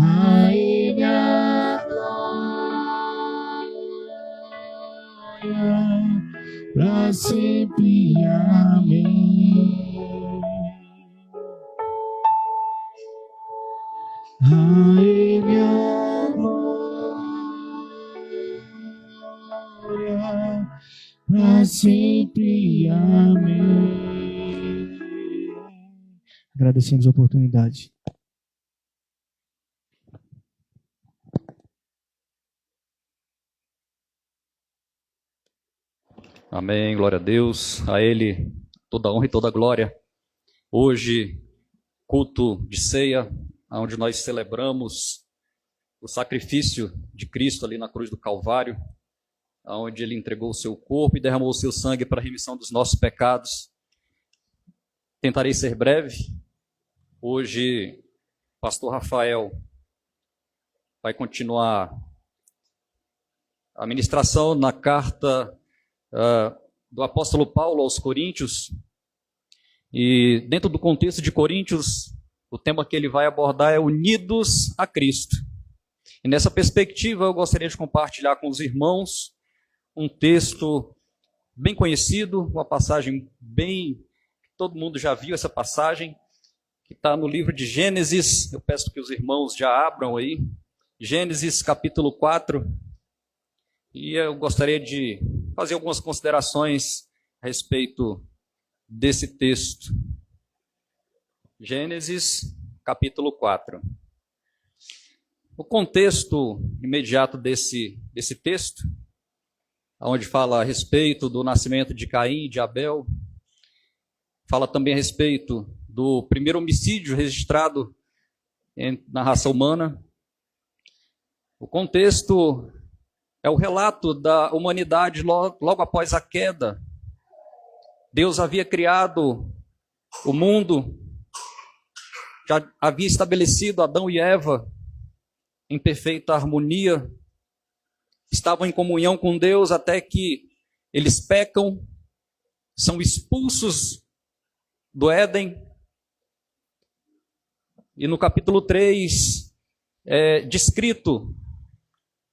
a Ele a glória, pra sempre, amém. A Ele a glória, pra sempre, amém. Agradecemos a oportunidade. Amém, glória a Deus, a Ele toda a honra e toda a glória. Hoje, culto de ceia, onde nós celebramos o sacrifício de Cristo ali na cruz do Calvário, onde Ele entregou o seu corpo e derramou o seu sangue para a remissão dos nossos pecados. Tentarei ser breve. Hoje, o pastor Rafael vai continuar a ministração na carta do apóstolo Paulo aos Coríntios, e dentro do contexto de Coríntios, o tema que ele vai abordar é unidos a Cristo. E nessa perspectiva eu gostaria de compartilhar com os irmãos um texto bem conhecido, uma passagem bem, todo mundo já viu essa passagem, que está no livro de Gênesis. Eu peço que os irmãos já abram aí, Gênesis capítulo 4, e eu gostaria de fazer algumas considerações a respeito desse texto. Gênesis, capítulo 4. O contexto imediato desse texto, onde fala a respeito do nascimento de Caim e de Abel, fala também a respeito do primeiro homicídio registrado na raça humana. O contexto é o relato da humanidade logo após a queda. Deus havia criado o mundo, já havia estabelecido Adão e Eva em perfeita harmonia, estavam em comunhão com Deus até que eles pecam, são expulsos do Éden. E no capítulo 3 é descrito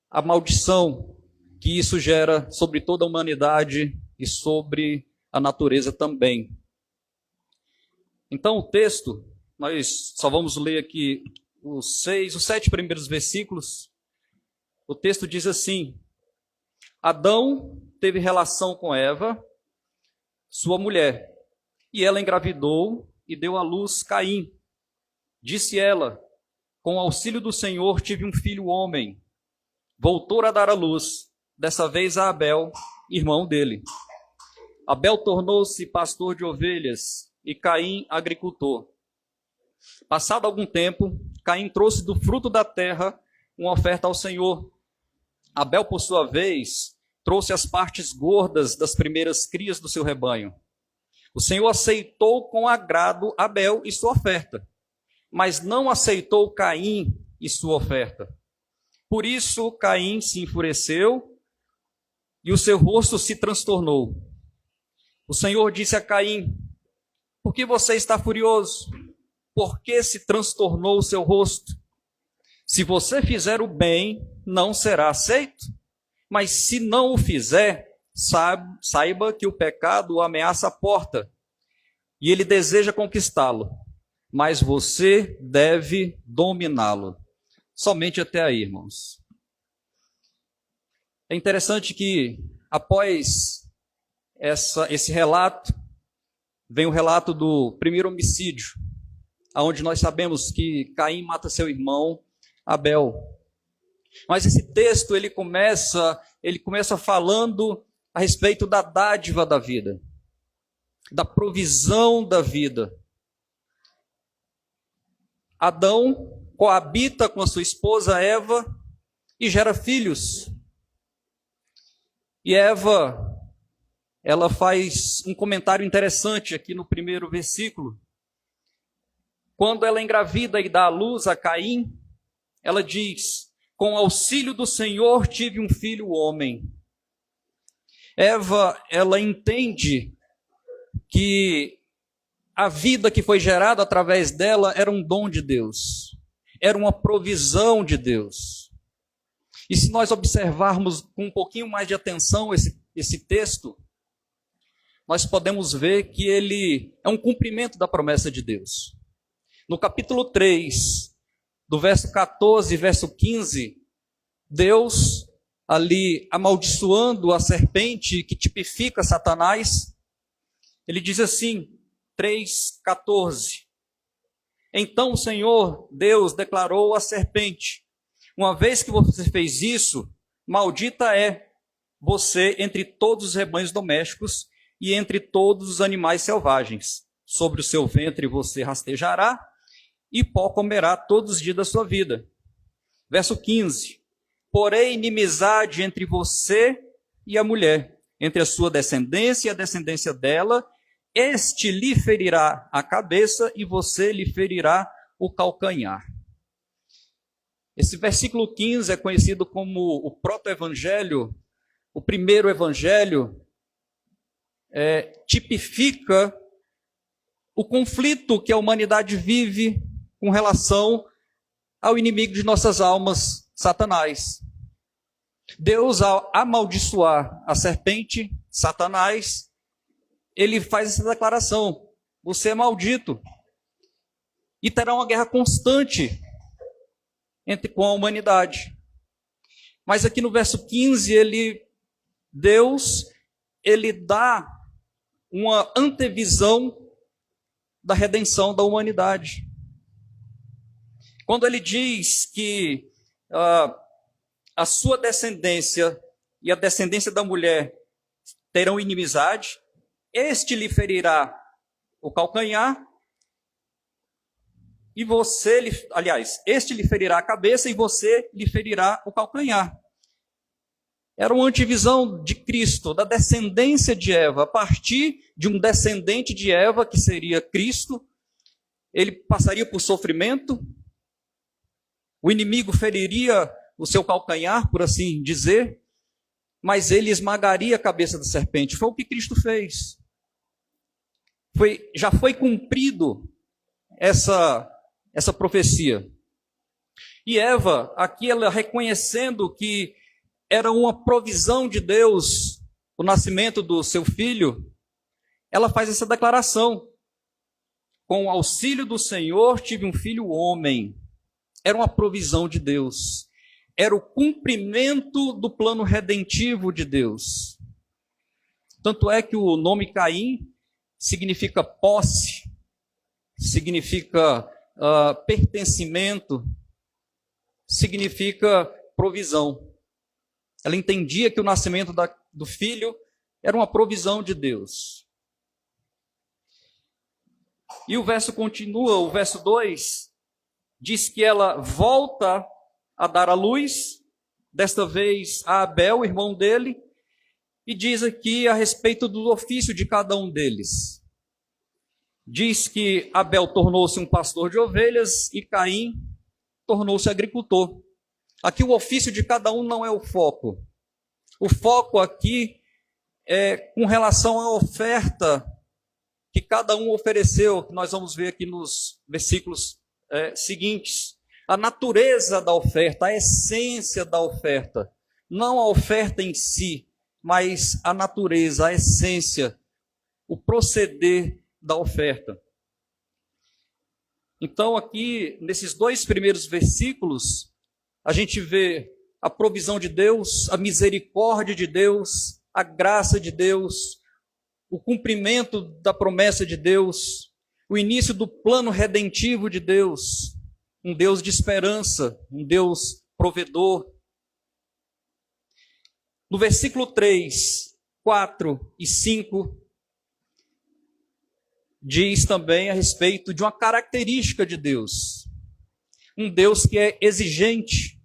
a maldição que isso gera sobre toda a humanidade e sobre a natureza também. Então o texto, nós só vamos ler aqui os 7 primeiros versículos. O texto diz assim: Adão teve relação com Eva, sua mulher, e ela engravidou e deu à luz Caim. Disse ela: com o auxílio do Senhor tive um filho homem. Voltou a dar à luz, dessa vez a Abel, irmão dele. Abel tornou-se pastor de ovelhas e Caim agricultor. Passado algum tempo, Caim trouxe do fruto da terra uma oferta ao Senhor. Abel, por sua vez, trouxe as partes gordas das primeiras crias do seu rebanho. O Senhor aceitou com agrado Abel e sua oferta, mas não aceitou Caim e sua oferta. Por isso, Caim se enfureceu e o seu rosto se transtornou. O Senhor disse a Caim: por que você está furioso? Por que se transtornou o seu rosto? Se você fizer o bem, não será aceito. Mas se não o fizer, saiba que o pecado o ameaça a porta e ele deseja conquistá-lo, mas você deve dominá-lo. Somente até aí, irmãos. É interessante que, após esse relato, vem o relato do primeiro homicídio, onde nós sabemos que Caim mata seu irmão Abel. Mas esse texto ele começa falando a respeito da dádiva da vida, da provisão da vida. Adão coabita com a sua esposa Eva e gera filhos. E Eva, ela faz um comentário interessante aqui no primeiro versículo. Quando ela engravida e dá à luz a Caim, ela diz: com o auxílio do Senhor tive um filho homem. Eva, ela entende que a vida que foi gerada através dela era um dom de Deus. era uma provisão de Deus. E se nós observarmos com um pouquinho mais de atenção esse texto, nós podemos ver que ele é um cumprimento da promessa de Deus. No capítulo 3, do verso 14 e verso 15, Deus, ali amaldiçoando a serpente que tipifica Satanás, ele diz assim, 3,14: Então o Senhor Deus declarou à serpente: Uma vez que você fez isso, maldita é você entre todos os rebanhos domésticos e entre todos os animais selvagens. Sobre o seu ventre você rastejará e pó comerá todos os dias da sua vida. Verso 15: Porém, inimizade entre você e a mulher, entre a sua descendência e a descendência dela, este lhe ferirá a cabeça e você lhe ferirá o calcanhar. Esse versículo 15 é conhecido como o proto-evangelho, o primeiro evangelho, tipifica o conflito que a humanidade vive com relação ao inimigo de nossas almas, Satanás. Deus, ao amaldiçoar a serpente, Satanás, ele faz essa declaração: você é maldito. E terá uma guerra constante com a humanidade. Mas aqui no verso 15, Deus dá uma antevisão da redenção da humanidade. Quando ele diz que a sua descendência e a descendência da mulher terão inimizade, este lhe ferirá o calcanhar, e este lhe ferirá a cabeça e você lhe ferirá o calcanhar. Era uma antevisão de Cristo, da descendência de Eva. A partir de um descendente de Eva, que seria Cristo, ele passaria por sofrimento, o inimigo feriria o seu calcanhar, por assim dizer, mas ele esmagaria a cabeça da serpente. Foi o que Cristo fez. Já foi cumprido essa profecia. E Eva, aqui ela reconhecendo que era uma provisão de Deus, o nascimento do seu filho, ela faz essa declaração: com o auxílio do Senhor tive um filho homem. Era uma provisão de Deus. Era o cumprimento do plano redentivo de Deus. Tanto é que o nome Caim significa posse, significa pertencimento, significa provisão. Ela entendia que o nascimento do filho era uma provisão de Deus. E o verso continua, o verso 2, diz que ela volta a dar à luz, desta vez a Abel, o irmão dele, e diz aqui a respeito do ofício de cada um deles. Diz que Abel tornou-se um pastor de ovelhas e Caim tornou-se agricultor. Aqui o ofício de cada um não é o foco. O foco aqui é com relação à oferta que cada um ofereceu, que nós vamos ver aqui nos versículos seguintes. A natureza da oferta, a essência da oferta. Não a oferta em si, mas a natureza, a essência, o proceder da oferta. Então aqui, nesses 2 primeiros versículos, a gente vê a provisão de Deus, a misericórdia de Deus, a graça de Deus, o cumprimento da promessa de Deus, o início do plano redentivo de Deus, um Deus de esperança, um Deus provedor. No versículo 3, 4 e 5, diz também a respeito de uma característica de Deus. Um Deus que é exigente,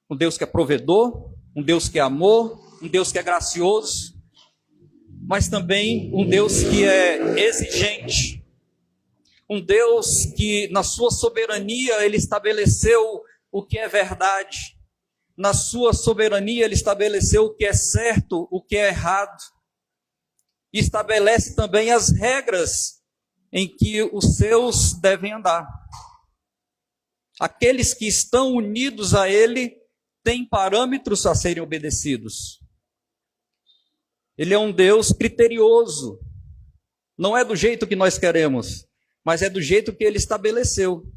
um Deus que é provedor, um Deus que é amor, um Deus que é gracioso, mas também um Deus que é exigente. Um Deus que, na sua soberania, ele estabeleceu o que é verdade. Na sua soberania, ele estabeleceu o que é certo, o que é errado. E estabelece também as regras em que os seus devem andar. Aqueles que estão unidos a Ele têm parâmetros a serem obedecidos. Ele é um Deus criterioso. Não é do jeito que nós queremos, mas é do jeito que Ele estabeleceu.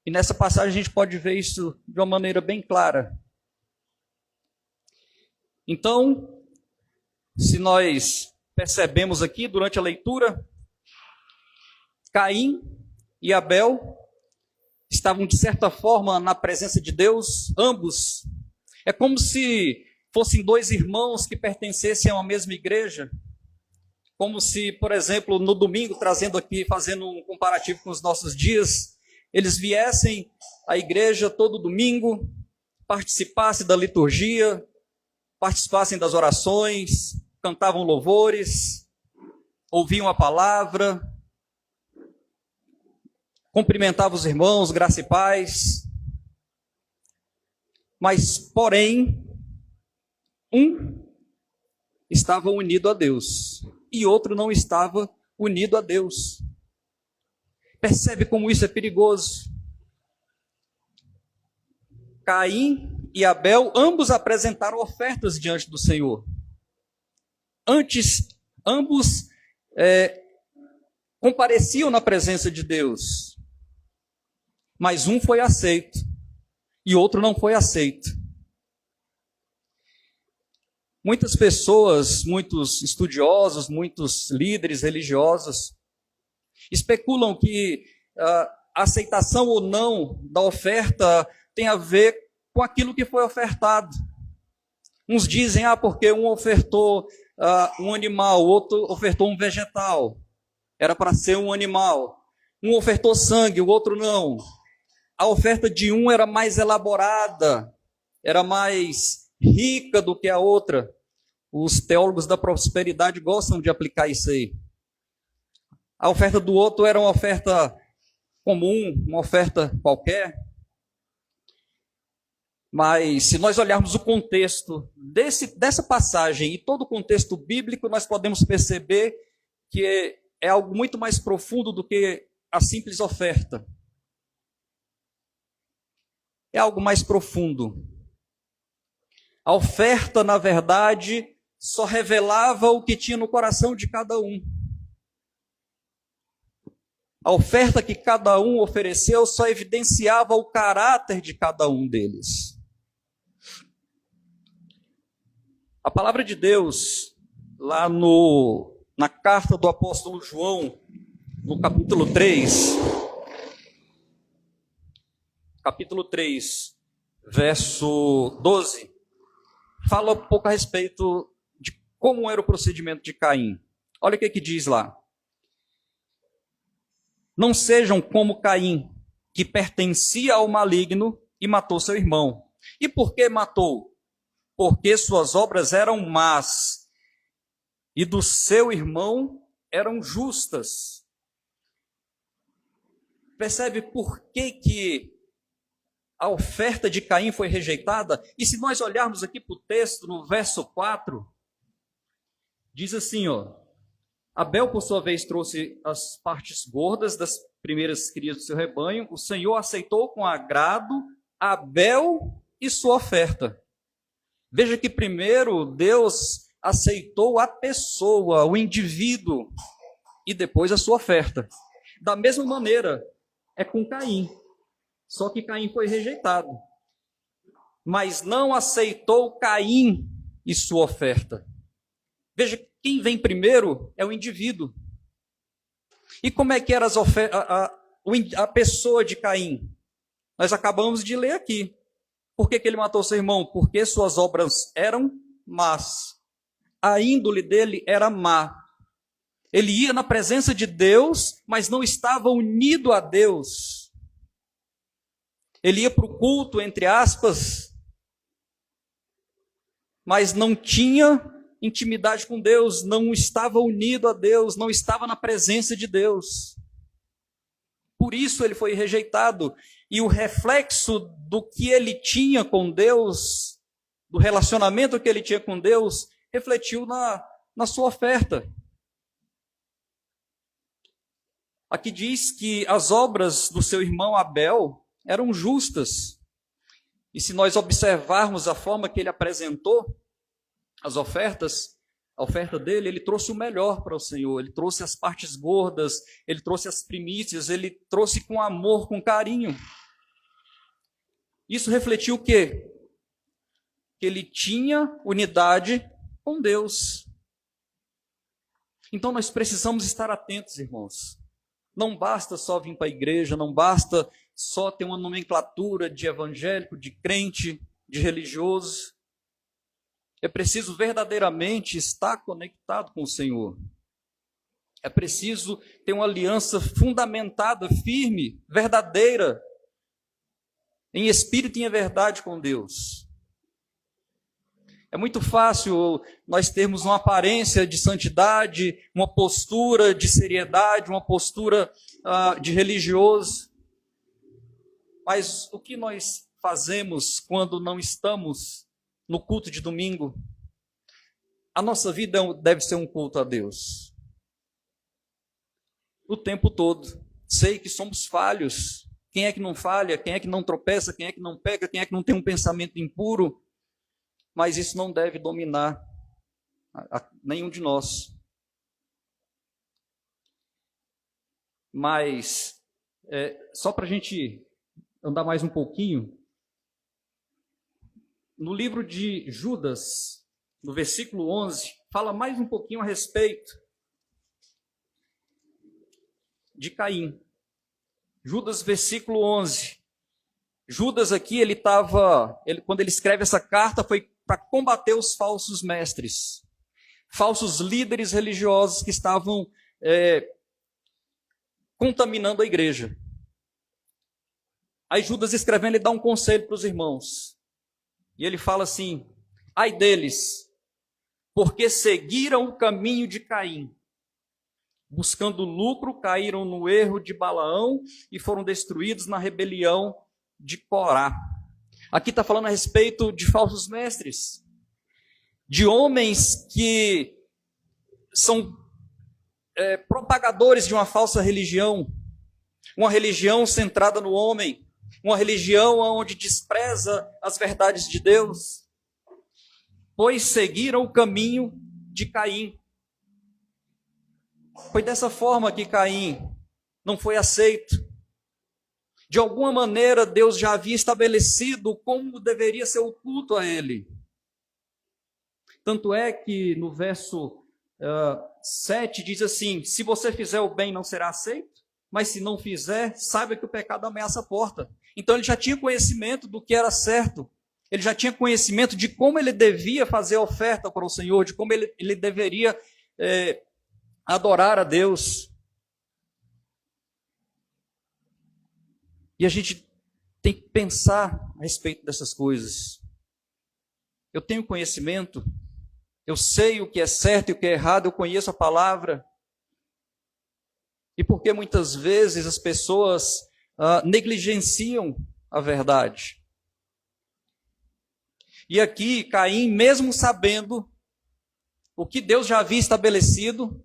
E nessa passagem a gente pode ver isso de uma maneira bem clara. Então, se nós percebemos aqui durante a leitura, Caim e Abel estavam de certa forma na presença de Deus, ambos. É como se fossem dois irmãos que pertencessem a uma mesma igreja. Como se, por exemplo, no domingo, trazendo aqui, fazendo um comparativo com os nossos dias, eles viessem à igreja todo domingo, participassem da liturgia, participassem das orações, cantavam louvores, ouviam a palavra, cumprimentavam os irmãos, graça e paz. Mas, porém, um estava unido a Deus e outro não estava unido a Deus. Percebe como isso é perigoso? Caim e Abel, ambos apresentaram ofertas diante do Senhor. Antes, ambos compareciam na presença de Deus. Mas um foi aceito e outro não foi aceito. Muitas pessoas, muitos estudiosos, muitos líderes religiosos especulam que a aceitação ou não da oferta tem a ver com aquilo que foi ofertado. Uns dizem, porque um ofertou um animal, o outro ofertou um vegetal. Era para ser um animal. Um ofertou sangue, o outro não. A oferta de um era mais elaborada, era mais rica do que a outra. Os teólogos da prosperidade gostam de aplicar isso aí. A oferta do outro era uma oferta comum, uma oferta qualquer. Mas se nós olharmos o contexto dessa passagem e todo o contexto bíblico, nós podemos perceber que é algo muito mais profundo do que a simples oferta. É algo mais profundo. A oferta, na verdade, só revelava o que tinha no coração de cada um. A oferta que cada um ofereceu só evidenciava o caráter de cada um deles. A palavra de Deus, lá na carta do apóstolo João, no capítulo 3, verso 12, fala um pouco a respeito de como era o procedimento de Caim. Olha o que diz lá. Não sejam como Caim, que pertencia ao maligno e matou seu irmão. E por que matou? Porque suas obras eram más e do seu irmão eram justas. Percebe por que a oferta de Caim foi rejeitada? E se nós olharmos aqui para o texto, no verso 4, diz assim, Abel, por sua vez, trouxe as partes gordas das primeiras crias do seu rebanho. O Senhor aceitou com agrado Abel e sua oferta. Veja que primeiro Deus aceitou a pessoa, o indivíduo, e depois a sua oferta. Da mesma maneira, é com Caim. Só que Caim foi rejeitado. Mas não aceitou Caim e sua oferta. Veja, quem vem primeiro é o indivíduo. E como é que era a pessoa de Caim? Nós acabamos de ler aqui. Por que ele matou seu irmão? Porque suas obras eram más. A índole dele era má. Ele ia na presença de Deus, mas não estava unido a Deus. Ele ia para o culto, entre aspas, mas não tinha intimidade com Deus, não estava unido a Deus, não estava na presença de Deus. Por isso ele foi rejeitado. E o reflexo do que ele tinha com Deus, do relacionamento que ele tinha com Deus, refletiu na sua oferta. Aqui diz que as obras do seu irmão Abel eram justas. E se nós observarmos a forma que ele apresentou as ofertas, a oferta dele, ele trouxe o melhor para o Senhor, ele trouxe as partes gordas, ele trouxe as primícias, ele trouxe com amor, com carinho. Isso refletiu o quê? Que ele tinha unidade com Deus. Então nós precisamos estar atentos, irmãos. Não basta só vir para a igreja, não basta só ter uma nomenclatura de evangélico, de crente, de religioso. É preciso verdadeiramente estar conectado com o Senhor. É preciso ter uma aliança fundamentada, firme, verdadeira, em espírito e em verdade com Deus. É muito fácil nós termos uma aparência de santidade, uma postura de seriedade, uma postura de religioso. Mas o que nós fazemos quando não estamos no culto de domingo? A nossa vida deve ser um culto a Deus. O tempo todo. Sei que somos falhos. Quem é que não falha? Quem é que não tropeça? Quem é que não peca? Quem é que não tem um pensamento impuro? Mas isso não deve dominar nenhum de nós. Mas, só para a gente andar mais um pouquinho, no livro de Judas, no versículo 11, fala mais um pouquinho a respeito de Caim. Judas, versículo 11. Judas aqui, quando ele escreve essa carta, foi para combater os falsos mestres, falsos líderes religiosos que estavam contaminando a igreja. Aí Judas escrevendo, ele dá um conselho para os irmãos. E ele fala assim: ai deles, porque seguiram o caminho de Caim. Buscando lucro, caíram no erro de Balaão e foram destruídos na rebelião de Corá. Aqui está falando a respeito de falsos mestres, de homens que são propagadores de uma falsa religião, uma religião centrada no homem, uma religião onde despreza as verdades de Deus, pois seguiram o caminho de Caim. Foi dessa forma que Caim não foi aceito. De alguma maneira, Deus já havia estabelecido como deveria ser o culto a ele. Tanto é que no verso 7 diz assim: se você fizer o bem, não será aceito, mas se não fizer, saiba que o pecado ameaça a porta. Então ele já tinha conhecimento do que era certo. Ele já tinha conhecimento de como ele devia fazer a oferta para o Senhor, de como ele deveria adorar a Deus. E a gente tem que pensar a respeito dessas coisas. Eu tenho conhecimento, eu sei o que é certo e o que é errado, eu conheço a palavra. E por que muitas vezes as pessoas negligenciam a verdade? E aqui, Caim, mesmo sabendo o que Deus já havia estabelecido,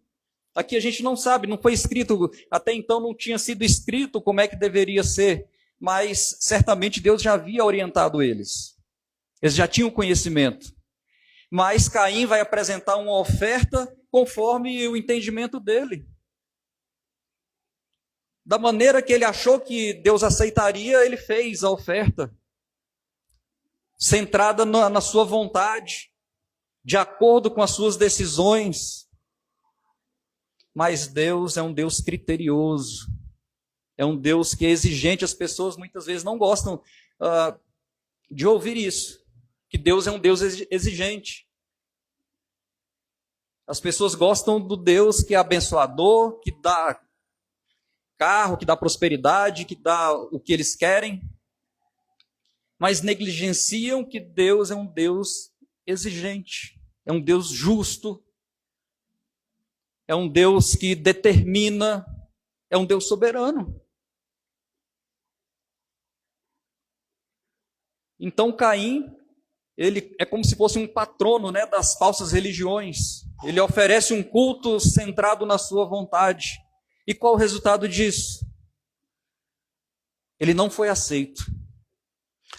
aqui a gente não sabe, não foi escrito, até então não tinha sido escrito como é que deveria ser, mas certamente Deus já havia orientado eles. Eles já tinham conhecimento. Mas Caim vai apresentar uma oferta conforme o entendimento dele. Da maneira que ele achou que Deus aceitaria, ele fez a oferta, centrada na sua vontade, de acordo com as suas decisões. Mas Deus é um Deus criterioso, é um Deus que é exigente. As pessoas muitas vezes não gostam de ouvir isso, que Deus é um Deus exigente. As pessoas gostam do Deus que é abençoador, que dá carro, que dá prosperidade, que dá o que eles querem, mas negligenciam que Deus é um Deus exigente, é um Deus justo, é um Deus que determina, é um Deus soberano. Então Caim, ele é como se fosse um patrono, né, das falsas religiões. Ele oferece um culto centrado na sua vontade. E qual o resultado disso? ele não foi aceito.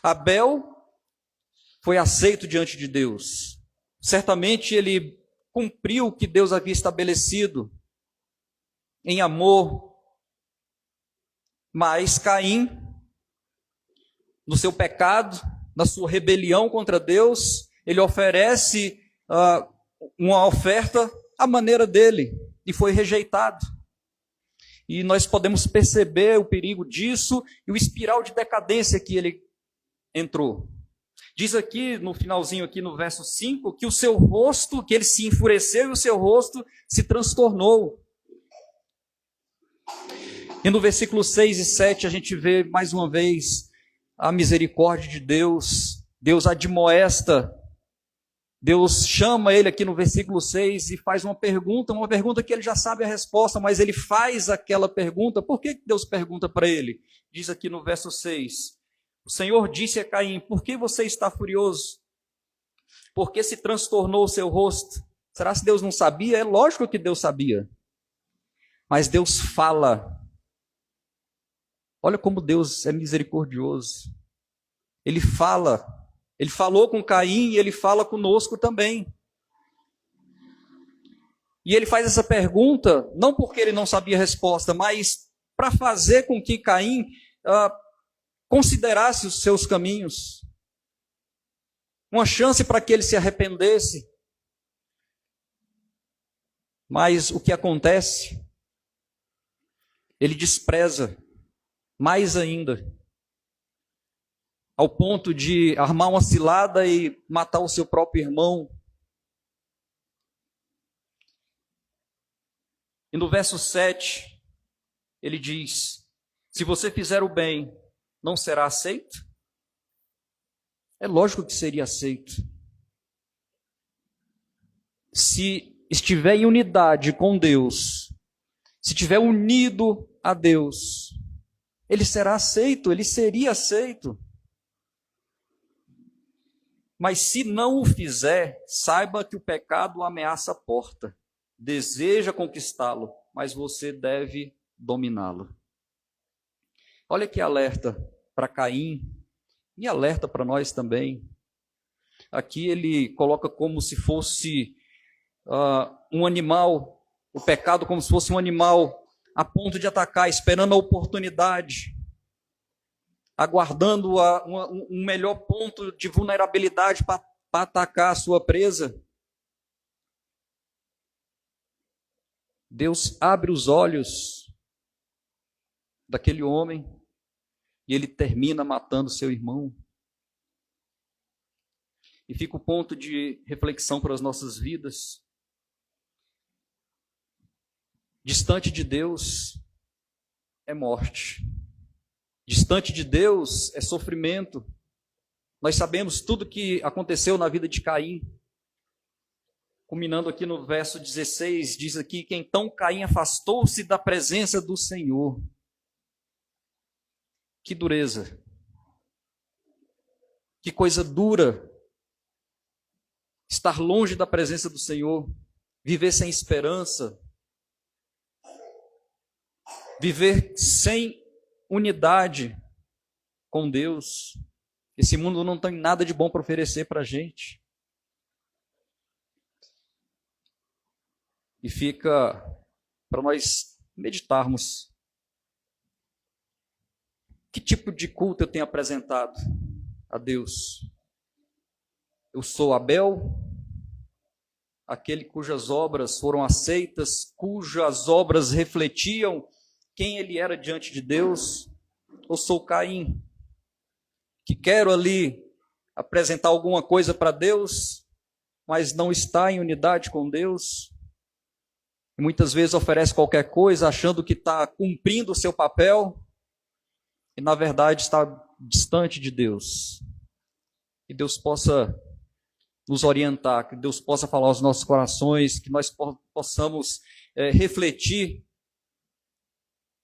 Abel foi aceito diante de Deus. Certamente ele cumpriu o que Deus havia estabelecido em amor, mas Caim, no seu pecado, na sua rebelião contra Deus, ele oferece uma oferta à maneira dele e foi rejeitado. E nós podemos perceber o perigo disso e o espiral de decadência que ele entrou. Diz aqui no finalzinho, aqui no verso 5, que o seu rosto, que ele se enfureceu e o seu rosto se transtornou. E no versículo 6 e 7 a gente vê mais uma vez a misericórdia de Deus. Deus admoesta, Deus chama ele aqui no versículo 6 e faz uma pergunta que ele já sabe a resposta, mas ele faz aquela pergunta. Por que Deus pergunta para ele? Diz aqui no verso 6, o Senhor disse a Caim, por que você está furioso? Por que se transtornou o seu rosto? Será que Deus não sabia? É lógico que Deus sabia. Mas Deus fala. Olha como Deus é misericordioso. Ele fala. Ele falou com Caim e ele fala conosco também. E ele faz essa pergunta, não porque ele não sabia a resposta, mas para fazer com que Caim considerasse os seus caminhos. Uma chance para que ele se arrependesse. Mas o que acontece? Ele despreza mais ainda, ao ponto de armar uma cilada e matar o seu próprio irmão. E no verso 7, ele diz, se você fizer o bem, não será aceito? É lógico que seria aceito. Se estiver em unidade com Deus, se estiver unido a Deus, ele será aceito, ele seria aceito. Mas se não o fizer, saiba que o pecado ameaça a porta. Deseja conquistá-lo, mas você deve dominá-lo. Olha que alerta para Caim e alerta para nós também. Aqui ele coloca como se fosse um animal, o pecado como se fosse um animal a ponto de atacar, esperando a oportunidade, aguardando um melhor ponto de vulnerabilidade para atacar a sua presa. Deus abre os olhos daquele homem e ele termina matando seu irmão. E fica o ponto de reflexão para as nossas vidas. Distante de Deus é morte. Distante de Deus é sofrimento. Nós sabemos tudo que aconteceu na vida de Caim. Culminando aqui no verso 16, diz aqui que então Caim afastou-se da presença do Senhor. Que dureza. Que coisa dura. Estar longe da presença do Senhor. Viver sem esperança. Viver sem unidade com Deus. Esse mundo não tem nada de bom para oferecer para a gente. E fica para nós meditarmos. Que tipo de culto eu tenho apresentado a Deus? Eu sou Abel, aquele cujas obras foram aceitas, cujas obras refletiam quem ele era diante de Deus? Ou sou Caim, que quero ali apresentar alguma coisa para Deus, mas não está em unidade com Deus? E muitas vezes oferece qualquer coisa, achando que está cumprindo o seu papel, e na verdade está distante de Deus. Que Deus possa nos orientar, que Deus possa falar aos nossos corações, que nós possamos refletir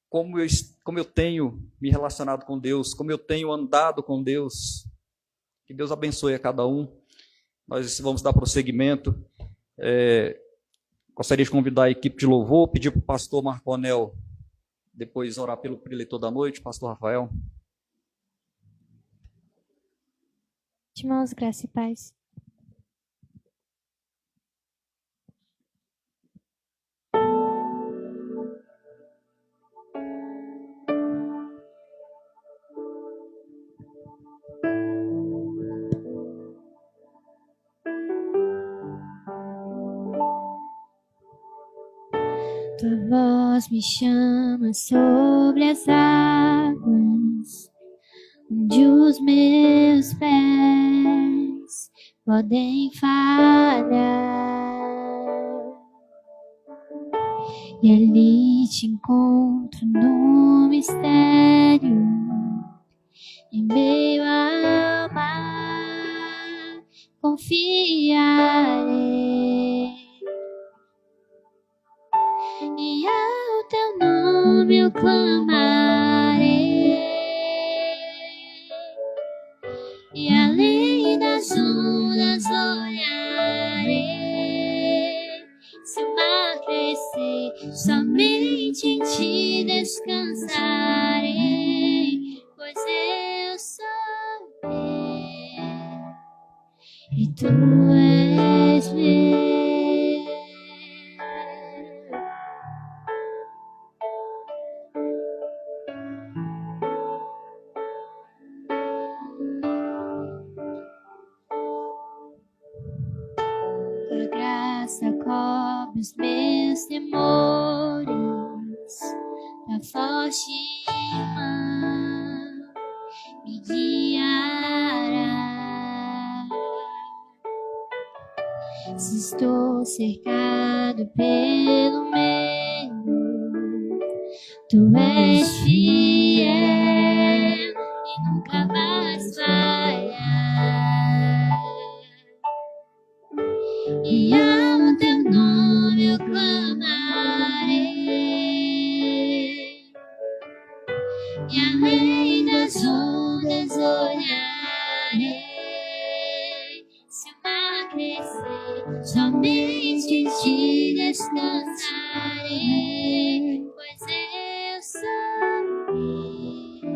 como eu tenho me relacionado com Deus, como eu tenho andado com Deus. Que Deus abençoe a cada um. Nós vamos dar prosseguimento. Gostaria de convidar a equipe de louvor, pedir para o pastor Marconel depois orar pelo preletor da noite, pastor Rafael. Irmãos, graça e paz. Tua voz me chama sobre as águas, onde os meus pés podem falhar. E ali te encontro no mistério, em meio ao mar, confiarei. E ao teu nome eu clamarei, e além das ondas olharei. Se o mar crescer, somente em ti descansarei, pois eu sou teu e tu és meu. Tua graça cobre os meus temores, tua forte mão me guiará. Se estou cercado pelo medo, tu és fiel e nunca vais falhar. E ao teu nome eu clamarei, e além das ondas olharei. Se o mar crescer, somente em ti descansarei, pois eu sou teu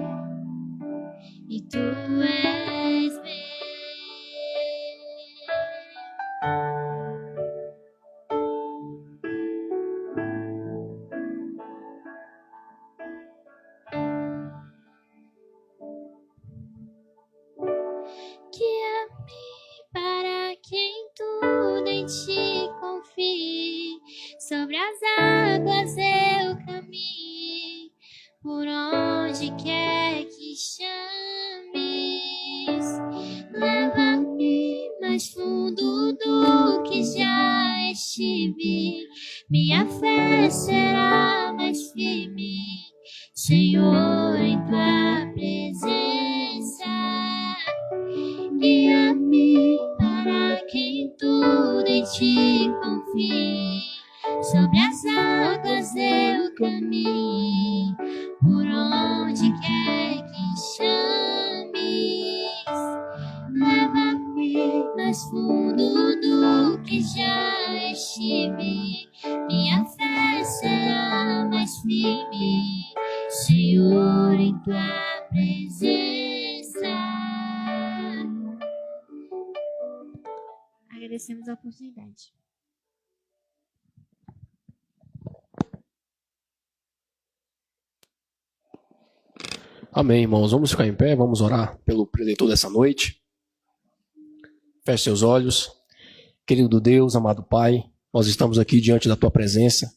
e tu és meu. Guia-me para quem tudo em ti confie, sobre as águas eu caminhe, por onde quer que chames. Leva-me mais fundo do que já estive, minha fé será mais firme, Senhor, em tua presença. Guia-me para quem tudo em ti confie, sobre as águas eu caminhe, por onde quer que chames. Leva-me mais fundo do que já estive, minha fé será mais firme, Senhor, em tua presença. Agradecemos a oportunidade. Amém, irmãos. Vamos ficar em pé, vamos orar pelo preletor dessa noite. Feche seus olhos. Querido Deus, amado Pai, nós estamos aqui diante da Tua presença.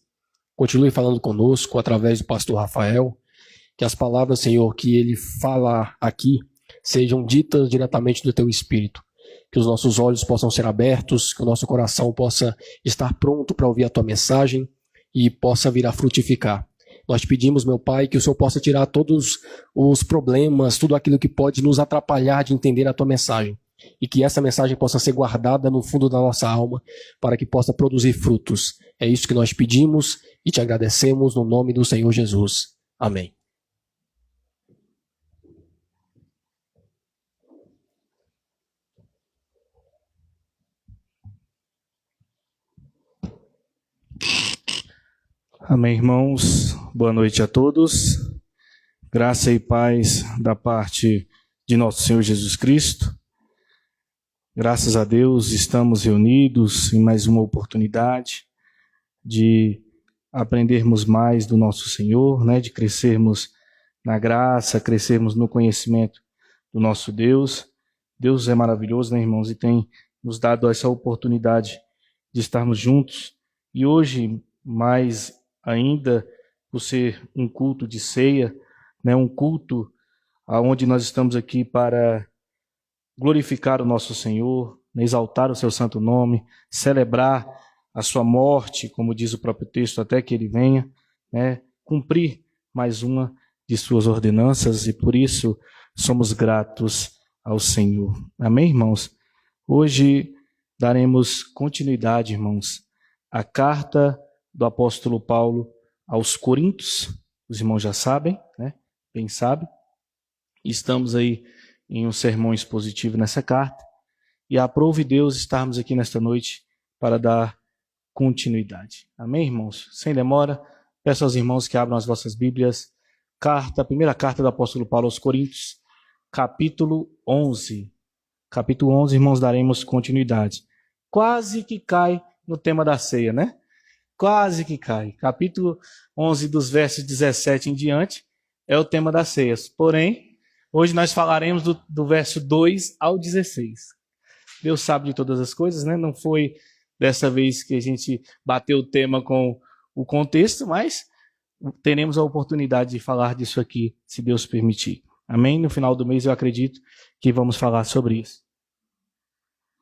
Continue falando conosco através do pastor Rafael. Que as palavras, Senhor, que ele fala aqui sejam ditas diretamente do Teu Espírito. Que os nossos olhos possam ser abertos, que o nosso coração possa estar pronto para ouvir a Tua mensagem e possa vir a frutificar. Nós te pedimos, meu Pai, que o Senhor possa tirar todos os problemas, tudo aquilo que pode nos atrapalhar de entender a Tua mensagem. E que essa mensagem possa ser guardada no fundo da nossa alma, para que possa produzir frutos. É isso que nós pedimos e te agradecemos no nome do Senhor Jesus. Amém. Amém, irmãos. Boa noite a todos. Graça e paz da parte de nosso Senhor Jesus Cristo. Graças a Deus estamos reunidos em mais uma oportunidade de aprendermos mais do nosso Senhor, né? De crescermos na graça, crescermos no conhecimento do nosso Deus. Deus é maravilhoso, né, irmãos? E tem nos dado essa oportunidade de estarmos juntos. E hoje, mais ainda, por ser um culto de ceia, né? Um culto onde nós estamos aqui para glorificar o nosso Senhor, exaltar o seu santo nome, celebrar a sua morte, como diz o próprio texto, até que ele venha, né, cumprir mais uma de suas ordenanças, e por isso somos gratos ao Senhor. Amém, irmãos? Hoje daremos continuidade, irmãos, à carta do apóstolo Paulo aos Coríntios. Os irmãos já sabem, né? Bem sabem. Estamos aí em um sermão expositivo nessa carta, e aprove Deus estarmos aqui nesta noite para dar continuidade. Amém, irmãos? Sem demora, peço aos irmãos que abram as vossas Bíblias, primeira carta do apóstolo Paulo aos Coríntios, capítulo 11. Capítulo 11, irmãos, daremos continuidade. Quase que cai no tema da ceia, né? Quase que cai. Capítulo 11, dos versos 17 em diante, é o tema das ceias. Porém, hoje nós falaremos do verso 2 ao 16. Deus sabe de todas as coisas, né? Não foi dessa vez que a gente bateu o tema com o contexto, mas teremos a oportunidade de falar disso aqui, se Deus permitir. Amém? No final do mês eu acredito que vamos falar sobre isso.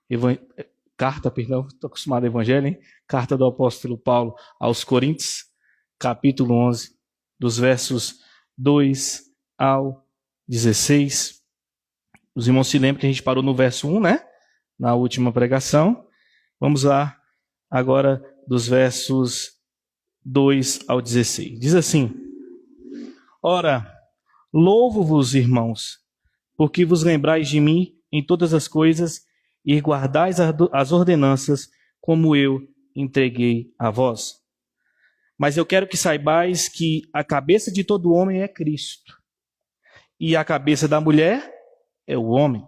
Estou acostumado ao Evangelho, hein? Carta do apóstolo Paulo aos Coríntios, capítulo 11, dos versos 2 ao 16. Os irmãos se lembram que a gente parou no verso 1, né? Na última pregação. Vamos lá agora dos versos 2 ao 16. Diz assim: Ora, louvo-vos, irmãos, porque vos lembrais de mim em todas as coisas e guardais as ordenanças como eu entreguei a vós. Mas eu quero que saibais que a cabeça de todo homem é Cristo, e a cabeça da mulher é o homem,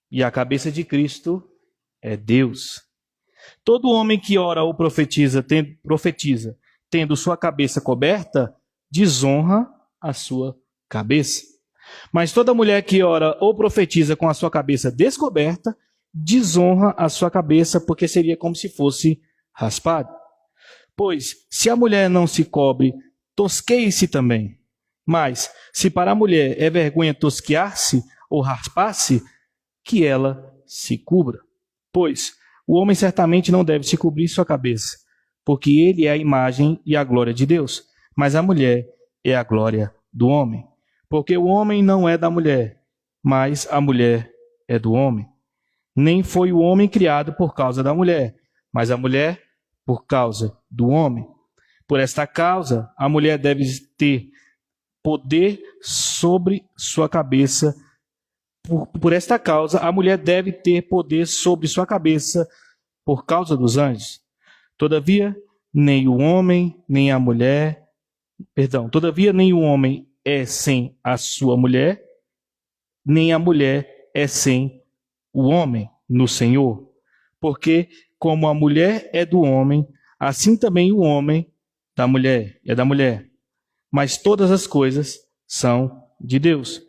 e a cabeça de Cristo é Deus. Todo homem que ora ou profetiza, tendo sua cabeça coberta, desonra a sua cabeça. Mas toda mulher que ora ou profetiza com a sua cabeça descoberta, desonra a sua cabeça, porque seria como se fosse raspado. Pois, se a mulher não se cobre, tosqueie-se também. Mas, se para a mulher é vergonha tosquear-se ou raspar-se, que ela se cubra. Pois, o homem certamente não deve se cobrir sua cabeça, porque ele é a imagem e a glória de Deus, mas a mulher é a glória do homem. Porque o homem não é da mulher, mas a mulher é do homem. Nem foi o homem criado por causa da mulher, mas a mulher por causa do homem. Por esta causa, a mulher deve ter poder sobre sua cabeça. Por esta causa, a mulher deve ter poder sobre sua cabeça por causa dos anjos. Todavia, nem o homem, nem a mulher, todavia nem o homem é sem a sua mulher, nem a mulher é sem o homem no Senhor. Porque como a mulher é do homem, assim também o homem é da mulher. Mas todas as coisas são de Deus.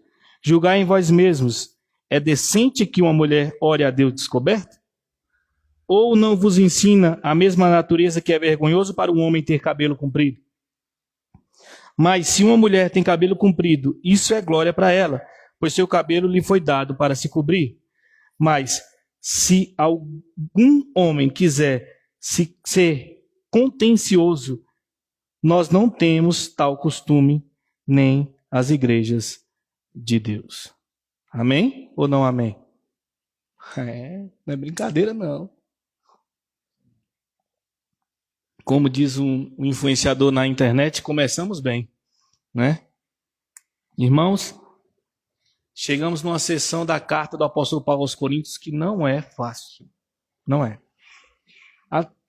Julgai em vós mesmos, é decente que uma mulher ore a Deus descoberta? Ou não vos ensina a mesma natureza que é vergonhoso para um homem ter cabelo comprido? Mas se uma mulher tem cabelo comprido, isso é glória para ela, pois seu cabelo lhe foi dado para se cobrir. Mas se algum homem quiser ser contencioso, nós não temos tal costume, nem as igrejas de Deus. Amém ou não amém? Não é brincadeira, não. Como diz um influenciador na internet, começamos bem, né? Irmãos, chegamos numa sessão da carta do apóstolo Paulo aos Coríntios que não é fácil. Não é.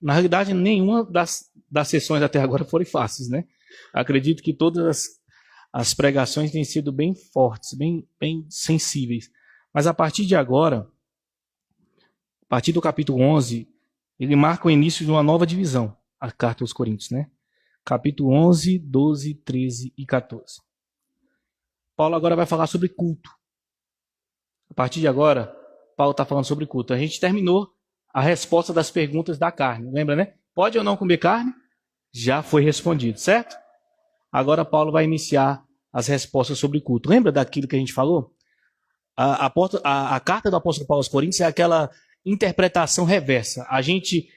Na realidade, nenhuma das sessões até agora foram fáceis, né? Acredito que todas as pregações têm sido bem fortes, bem sensíveis. Mas a partir de agora, a partir do capítulo 11, ele marca o início de uma nova divisão, a carta aos Coríntios, né? Capítulo 11, 12, 13 e 14. Paulo agora vai falar sobre culto. A partir de agora, Paulo está falando sobre culto. A gente terminou a resposta das perguntas da carne. Lembra, né? Pode ou não comer carne? Já foi respondido, certo? Agora Paulo vai iniciar as respostas sobre culto. Lembra daquilo que a gente falou? A carta do apóstolo Paulo aos Coríntios é aquela interpretação reversa. A gente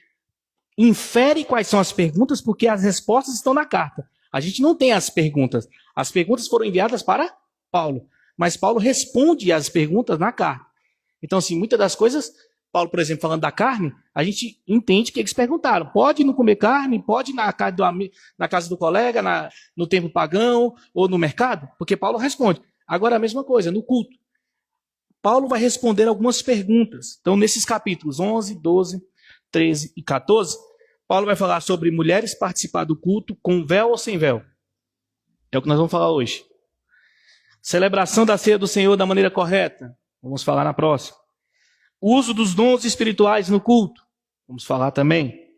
infere quais são as perguntas porque as respostas estão na carta. A gente não tem as perguntas. As perguntas foram enviadas para Paulo. Mas Paulo responde às perguntas na carta. Então, assim, muitas das coisas, Paulo, por exemplo, falando da carne, a gente entende que eles perguntaram. Pode não comer carne? Pode ir na casa do colega, no templo pagão ou no mercado? Porque Paulo responde. Agora, a mesma coisa, no culto. Paulo vai responder algumas perguntas. Então, nesses capítulos 11, 12, 13 e 14, Paulo vai falar sobre mulheres participar do culto com véu ou sem véu. É o que nós vamos falar hoje. Celebração da ceia do Senhor da maneira correta. Vamos falar na próxima. Uso dos dons espirituais no culto. Vamos falar também.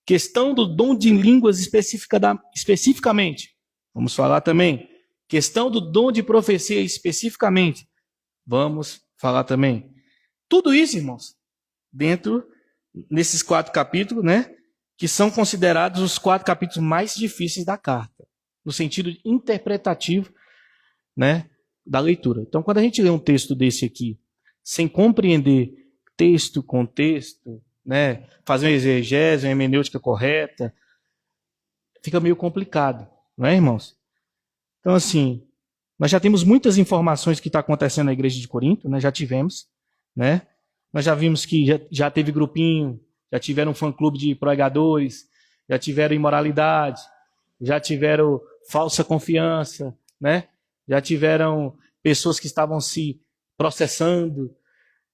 Questão do dom de línguas especificamente. Vamos falar também. Questão do dom de profecia especificamente. Vamos falar também. Tudo isso, irmãos, nesses 4 capítulos, né? Que são considerados os 4 capítulos mais difíceis da carta. No sentido interpretativo, né, da leitura. Então, quando a gente lê um texto desse aqui, sem compreender texto, contexto, né, fazer uma exegese, uma hermenêutica correta, fica meio complicado, não é, irmãos? Então, assim, nós já temos muitas informações que está acontecendo na igreja de Corinto, né, já tivemos, né? Nós já vimos que já teve grupinho, já tiveram um fã-clube de pregadores, já tiveram imoralidade, já tiveram falsa confiança, né? Já tiveram pessoas que estavam se processando,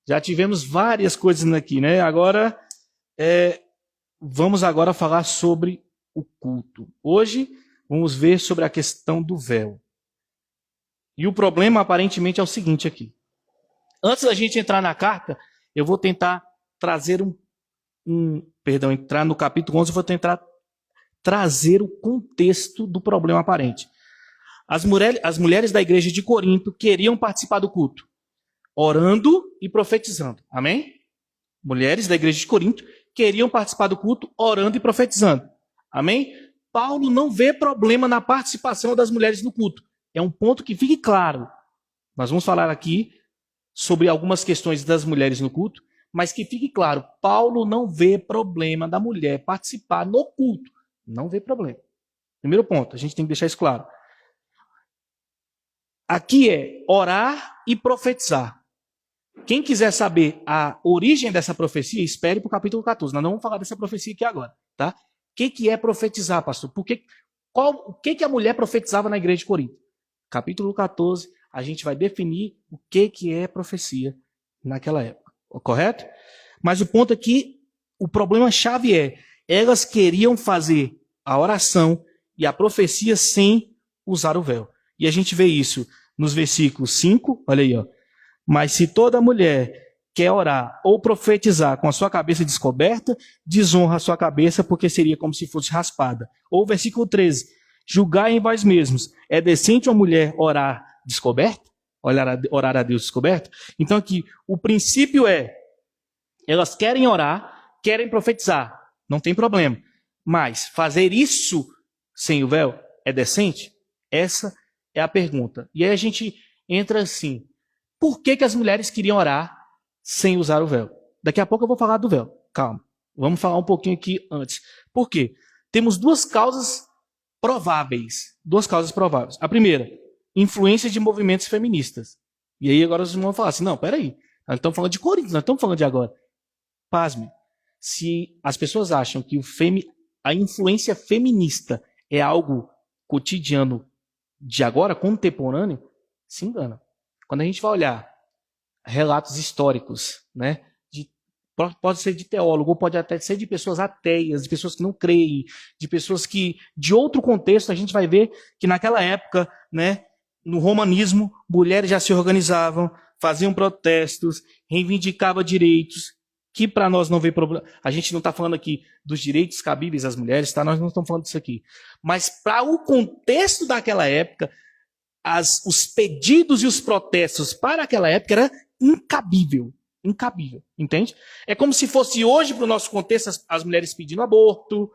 já tivemos várias coisas aqui, né? Agora, vamos agora falar sobre o culto. Hoje, vamos ver sobre a questão do véu. E o problema, aparentemente, é o seguinte aqui. Antes da gente entrar na carta, eu vou tentar trazer entrar no capítulo 11, eu vou tentar trazer o contexto do problema aparente. As mulheres da igreja de Corinto queriam participar do culto, orando e profetizando. Amém? Mulheres da igreja de Corinto queriam participar do culto, orando e profetizando. Amém? Paulo não vê problema na participação das mulheres no culto. É um ponto que fique claro. Nós vamos falar aqui sobre algumas questões das mulheres no culto, mas que fique claro, Paulo não vê problema da mulher participar no culto. Não vê problema. Primeiro ponto, a gente tem que deixar isso claro. Aqui é orar e profetizar. Quem quiser saber a origem dessa profecia, espere para o capítulo 14. Nós não vamos falar dessa profecia aqui agora. Tá? O que é profetizar, pastor? O que a mulher profetizava na igreja de Corinto? Capítulo 14, a gente vai definir o que é profecia naquela época. Correto? Mas o ponto aqui, o problema-chave é, elas queriam fazer a oração e a profecia sem usar o véu. E a gente vê isso nos versículos 5, olha aí, ó. Mas se toda mulher quer orar ou profetizar com a sua cabeça descoberta, desonra a sua cabeça, porque seria como se fosse raspada. Ou versículo 13, julgai em vós mesmos, é decente uma mulher orar descoberta? Orar a Deus descoberto? Então aqui, o princípio é, elas querem orar, querem profetizar, não tem problema. Mas fazer isso sem o véu é decente? Essa é a pergunta. E aí a gente entra assim, por que as mulheres queriam orar sem usar o véu? Daqui a pouco eu vou falar do véu. Calma. Vamos falar um pouquinho aqui antes. Por quê? Temos duas causas prováveis. A primeira, influência de movimentos feministas. E aí agora vocês vão falar assim, não, peraí, nós estamos falando de Coríntios, nós estamos falando de agora. Pasme, se as pessoas acham que a influência feminista é algo cotidiano de agora, contemporâneo, se engana. Quando a gente vai olhar relatos históricos, né, pode ser de teólogo, ou pode até ser de pessoas ateias, de pessoas que não creem, de pessoas que, de outro contexto, a gente vai ver que naquela época, né, no romanismo, mulheres já se organizavam, faziam protestos, reivindicavam direitos, que para nós não vê problema. A gente não está falando aqui dos direitos cabíveis às mulheres, tá? Nós não estamos falando disso aqui. Mas para o contexto daquela época, os pedidos e os protestos para aquela época era incabível. Incabível, entende? É como se fosse hoje, para o nosso contexto, as mulheres pedindo aborto,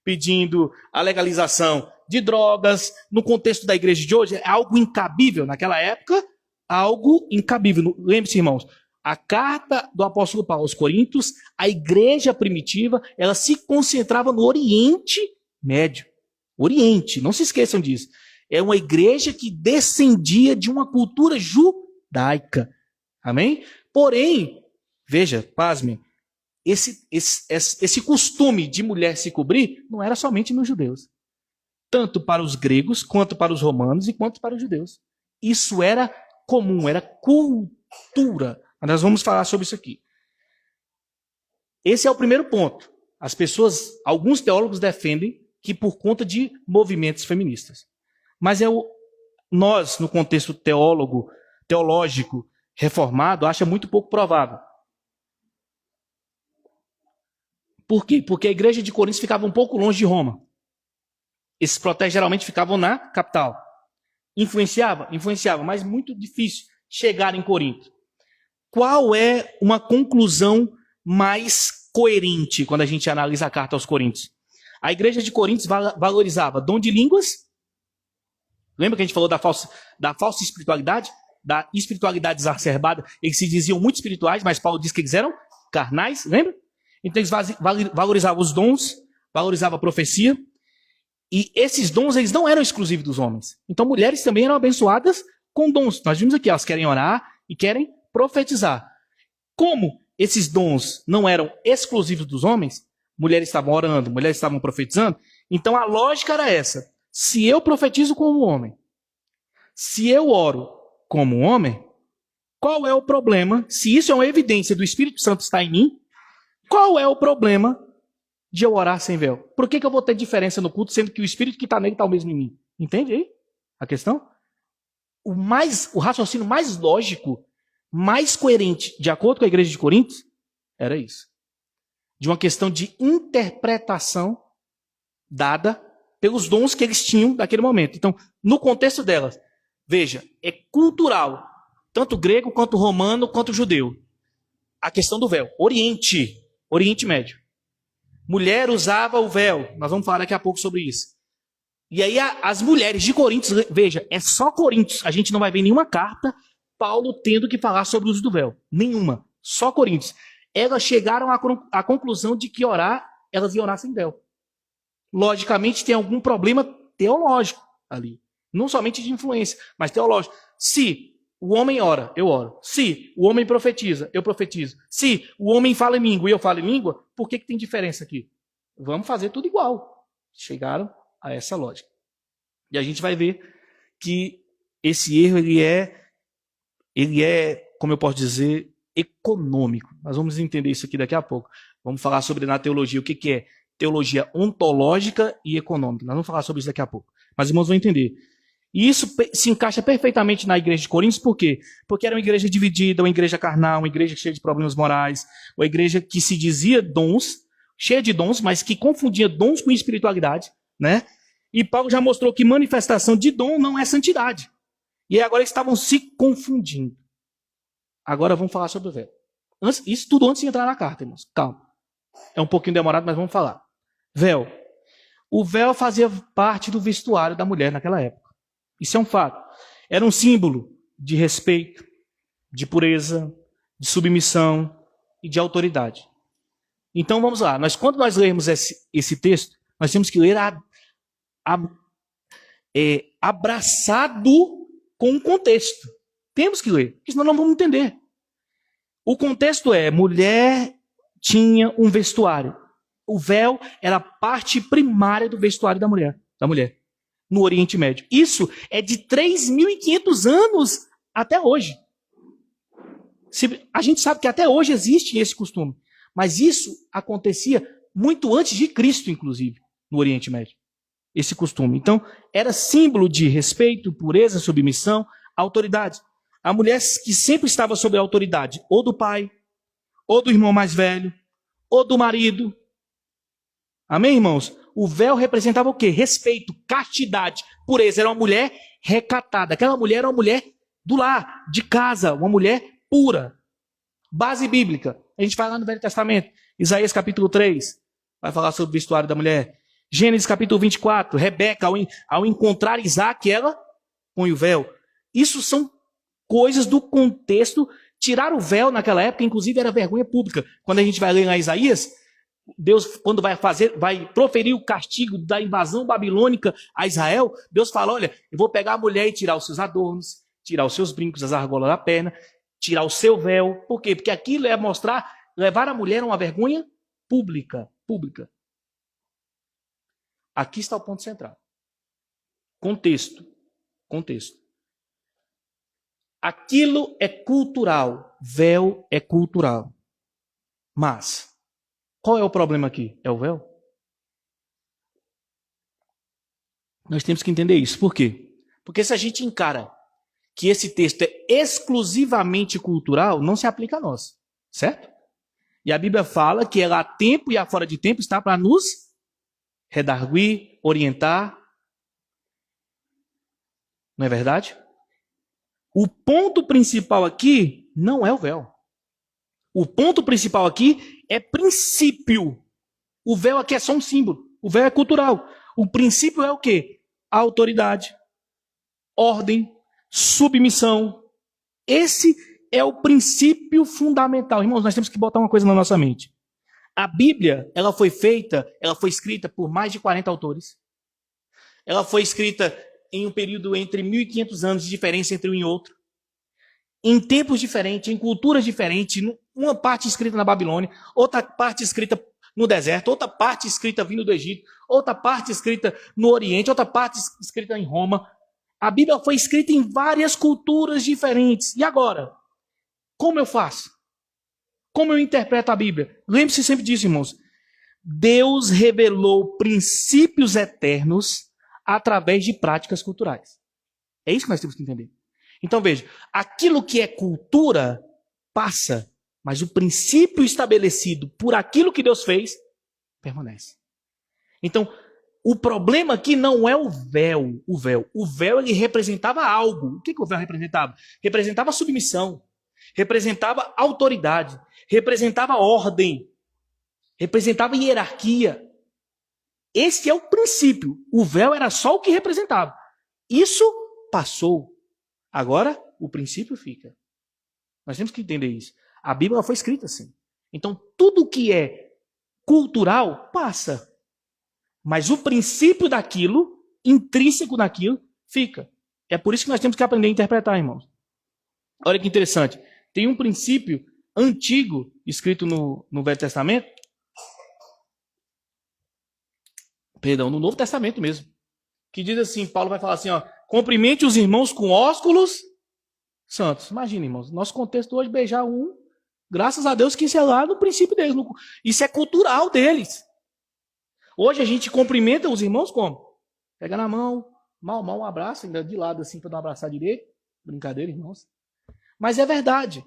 pedindo a legalização de drogas. No contexto da igreja de hoje, é algo incabível. Naquela época, algo incabível. Lembre-se, irmãos, a carta do apóstolo Paulo aos Coríntios, a igreja primitiva, ela se concentrava no Oriente Médio. Oriente, não se esqueçam disso. É uma igreja que descendia de uma cultura judaica. Amém? Porém, veja, pasmem, esse costume de mulher se cobrir não era somente nos judeus. Tanto para os gregos, quanto para os romanos e quanto para os judeus. Isso era comum, era cultura. Nós vamos falar sobre isso aqui. Esse é o primeiro ponto. Alguns teólogos defendem que por conta de movimentos feministas. Mas nós, no contexto teológico reformado, acha muito pouco provável. Por quê? Porque a igreja de Corinto ficava um pouco longe de Roma. Esses protestos geralmente ficavam na capital. Influenciava, mas muito difícil chegar em Corinto. Qual é uma conclusão mais coerente quando a gente analisa a carta aos Coríntios? A igreja de Coríntios valorizava dom de línguas. Lembra que a gente falou da falsa espiritualidade? Da espiritualidade exacerbada. Eles se diziam muito espirituais, mas Paulo diz que eles eram carnais. Lembra? Então eles valorizavam os dons, valorizavam a profecia. E esses dons, eles não eram exclusivos dos homens. Então mulheres também eram abençoadas com dons. Nós vimos aqui, elas querem orar e querem profetizar. Como esses dons não eram exclusivos dos homens, mulheres estavam orando, mulheres estavam profetizando, então a lógica era essa. Se eu profetizo como homem, se eu oro como homem, qual é o problema? Se isso é uma evidência do Espírito Santo estar em mim, qual é o problema de eu orar sem véu? Por que eu vou ter diferença no culto, sendo que o Espírito que está nele está o mesmo em mim? Entende aí a questão? O raciocínio mais lógico, mais coerente, de acordo com a igreja de Corinto, era isso. De uma questão de interpretação dada pelos dons que eles tinham naquele momento. Então, no contexto delas, veja, é cultural, tanto grego, quanto romano, quanto judeu. A questão do véu. Oriente Médio. Mulher usava o véu. Nós vamos falar daqui a pouco sobre isso. E aí as mulheres de Coríntios, veja, é só Coríntios. A gente não vai ver nenhuma carta Paulo tendo que falar sobre o uso do véu. Nenhuma. Só Coríntios. Elas chegaram à conclusão de que elas iam orar sem véu. Logicamente tem algum problema teológico ali. Não somente de influência, mas teológico. Se o homem ora, eu oro. Se o homem profetiza, eu profetizo. Se o homem fala em língua e eu falo em língua, por que tem diferença aqui? Vamos fazer tudo igual. Chegaram a essa lógica. E a gente vai ver que esse erro, ele é, como eu posso dizer, econômico. Nós vamos entender isso aqui daqui a pouco. Vamos falar sobre na teologia o que é teologia ontológica e econômica. Nós vamos falar sobre isso daqui a pouco. Mas os irmãos vão entender. E isso se encaixa perfeitamente na igreja de Coríntios, por quê? Porque era uma igreja dividida, uma igreja carnal, uma igreja cheia de problemas morais, uma igreja que se dizia dons, cheia de dons, mas que confundia dons com espiritualidade, né? E Paulo já mostrou que manifestação de dom não é santidade. E agora eles estavam se confundindo. Agora vamos falar sobre o véu. Isso tudo antes de entrar na carta, irmãos. Calma. É um pouquinho demorado, mas vamos falar. Véu. O véu fazia parte do vestuário da mulher naquela época. Isso é um fato. Era um símbolo de respeito, de pureza, de submissão e de autoridade. Então vamos lá. Quando nós lermos esse texto, nós temos que ler abraçado com o contexto. Temos que ler, porque senão não vamos entender. O contexto é: mulher tinha um vestuário. O véu era a parte primária do vestuário da mulher. No Oriente Médio. Isso é de 3.500 anos até hoje. A gente sabe que até hoje existe esse costume. Mas isso acontecia muito antes de Cristo, inclusive, no Oriente Médio. Esse costume. Então, era símbolo de respeito, pureza, submissão, autoridade. A mulher que sempre estava sob a autoridade ou do pai, ou do irmão mais velho, ou do marido. Amém, irmãos? O véu representava o quê? Respeito, castidade, pureza. Era uma mulher recatada. Aquela mulher era uma mulher do lar, de casa, uma mulher pura. Base bíblica. A gente vai lá no Velho Testamento. Isaías capítulo 3, vai falar sobre o vestuário da mulher. Gênesis capítulo 24, Rebeca, ao encontrar Isaac, ela põe o véu. Isso são coisas do contexto. Tirar o véu naquela época, inclusive, era vergonha pública. Quando a gente vai ler lá Isaías, Deus, quando vai proferir o castigo da invasão babilônica a Israel, Deus fala, olha, eu vou pegar a mulher e tirar os seus adornos, tirar os seus brincos, as argolas da perna, tirar o seu véu. Por quê? Porque aquilo é mostrar, levar a mulher a uma vergonha pública. Aqui está o ponto central. Contexto. Aquilo é cultural. Véu é cultural. Mas, qual é o problema aqui? É o véu? Nós temos que entender isso. Por quê? Porque se a gente encara que esse texto é exclusivamente cultural, não se aplica a nós. Certo? E a Bíblia fala que ela a tempo e a fora de tempo está para nos redarguir, orientar. Não é verdade? O ponto principal aqui não é o véu. O ponto principal aqui é princípio. O véu aqui é só um símbolo. O véu é cultural. O princípio é o quê? A autoridade, ordem, submissão. Esse é o princípio fundamental. Irmãos, nós temos que botar uma coisa na nossa mente. A Bíblia, ela foi escrita por mais de 40 autores. Ela foi escrita em um período entre 1.500 anos de diferença entre um e outro. Em tempos diferentes, em culturas diferentes. Uma parte escrita na Babilônia, outra parte escrita no deserto, outra parte escrita vindo do Egito, outra parte escrita no Oriente, outra parte escrita em Roma. A Bíblia foi escrita em várias culturas diferentes. E agora? Como eu faço? Como eu interpreto a Bíblia? Lembre-se sempre disso, irmãos. Deus revelou princípios eternos através de práticas culturais. É isso que nós temos que entender. Então veja, aquilo que é cultura passa, mas o princípio estabelecido por aquilo que Deus fez permanece. Então, o problema aqui não é o véu. O véu ele representava algo. O que o véu representava? Representava submissão, representava autoridade, representava ordem, representava hierarquia. Esse é o princípio. O véu era só o que representava. Isso passou. Agora, o princípio fica. Nós temos que entender isso. A Bíblia foi escrita assim. Então, tudo que é cultural passa. Mas o princípio daquilo, intrínseco naquilo, fica. É por isso que nós temos que aprender a interpretar, irmãos. Olha que interessante. Tem um princípio antigo, escrito no Velho Testamento. Perdão, no Novo Testamento mesmo. Que diz assim, Paulo vai falar assim, ó, cumprimente os irmãos com ósculos santos. Imagina, irmãos, nosso contexto hoje, beijar um, graças a Deus que isso é lá no princípio deles. Isso é cultural deles. Hoje a gente cumprimenta os irmãos como? Pega na mão, mal um abraço, ainda de lado assim para não abraçar direito. Brincadeira, irmãos. Mas é verdade.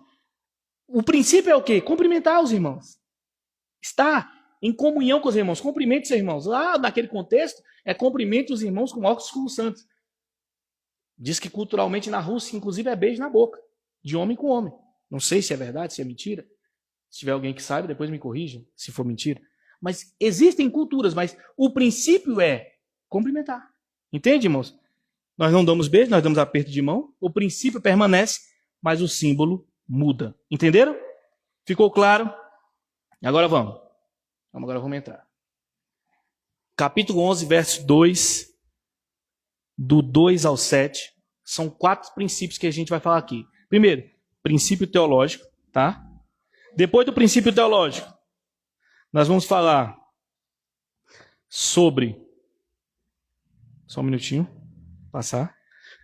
O princípio é o quê? Cumprimentar os irmãos. Estar em comunhão com os irmãos. Cumprimente os irmãos. Lá naquele contexto, é cumprimente os irmãos com ósculos santos. Diz que culturalmente na Rússia, inclusive, é beijo na boca. De homem com homem. Não sei se é verdade, se é mentira. Se tiver alguém que saiba, depois me corrija, se for mentira. Mas existem culturas, mas o princípio é cumprimentar. Entende, irmãos? Nós não damos beijo, nós damos aperto de mão. O princípio permanece, mas o símbolo muda. Entenderam? Ficou claro? Agora vamos. Agora vamos entrar. Capítulo 11, verso 2, do 2 ao 7. São 4 princípios que a gente vai falar aqui. Primeiro, princípio teológico, tá? Depois do princípio teológico, nós vamos falar sobre... Só um minutinho. Passar.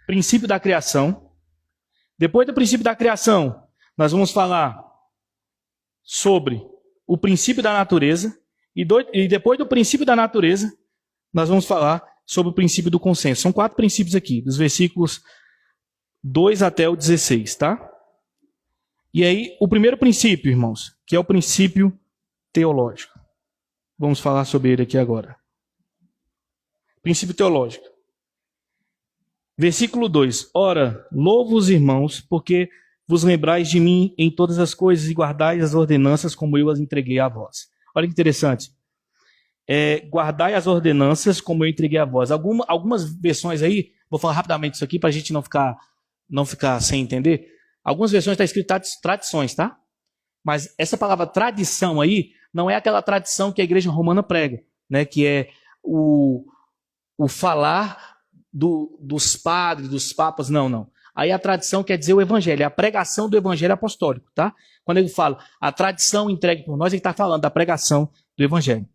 Princípio da criação. Depois do princípio da criação, nós vamos falar sobre o princípio da natureza. E depois do princípio da natureza, nós vamos falar sobre o princípio do consenso. São 4 princípios aqui, dos versículos 2 até o 16, tá? E aí, o primeiro princípio, irmãos, que é o princípio teológico. Vamos falar sobre ele aqui agora. Princípio teológico. Versículo 2. Ora, louvo os irmãos, porque vos lembrais de mim em todas as coisas e guardais as ordenanças como eu as entreguei a vós. Olha que interessante. Guardai as ordenanças como eu entreguei a vós. Algumas versões aí, vou falar rapidamente isso aqui para a gente não ficar sem entender. Algumas versões está escrito tradições, tá? Mas essa palavra tradição aí não é aquela tradição que a igreja romana prega, né? Que é o falar dos padres, dos papas, não. Aí a tradição quer dizer o evangelho, é a pregação do evangelho apostólico, tá? Quando ele fala a tradição entregue por nós, ele está falando da pregação do evangelho.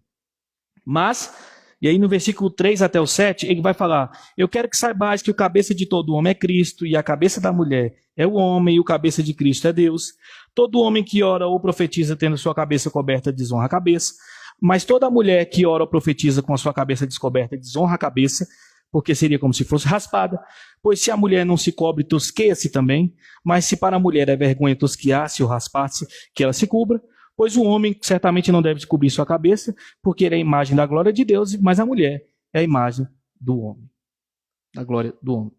Mas, e aí no versículo 3 até o 7, ele vai falar: eu quero que saibais que o cabeça de todo homem é Cristo, e a cabeça da mulher é o homem, e o cabeça de Cristo é Deus. Todo homem que ora ou profetiza tendo sua cabeça coberta desonra a cabeça, mas toda mulher que ora ou profetiza com a sua cabeça descoberta desonra a cabeça, porque seria como se fosse raspada. Pois se a mulher não se cobre, tosqueia-se também, mas se para a mulher é vergonha tosquear-se ou raspar-se, que ela se cubra. Pois o homem certamente não deve cobrir sua cabeça, porque ele é a imagem da glória de Deus, mas a mulher é a imagem do homem, da glória do homem.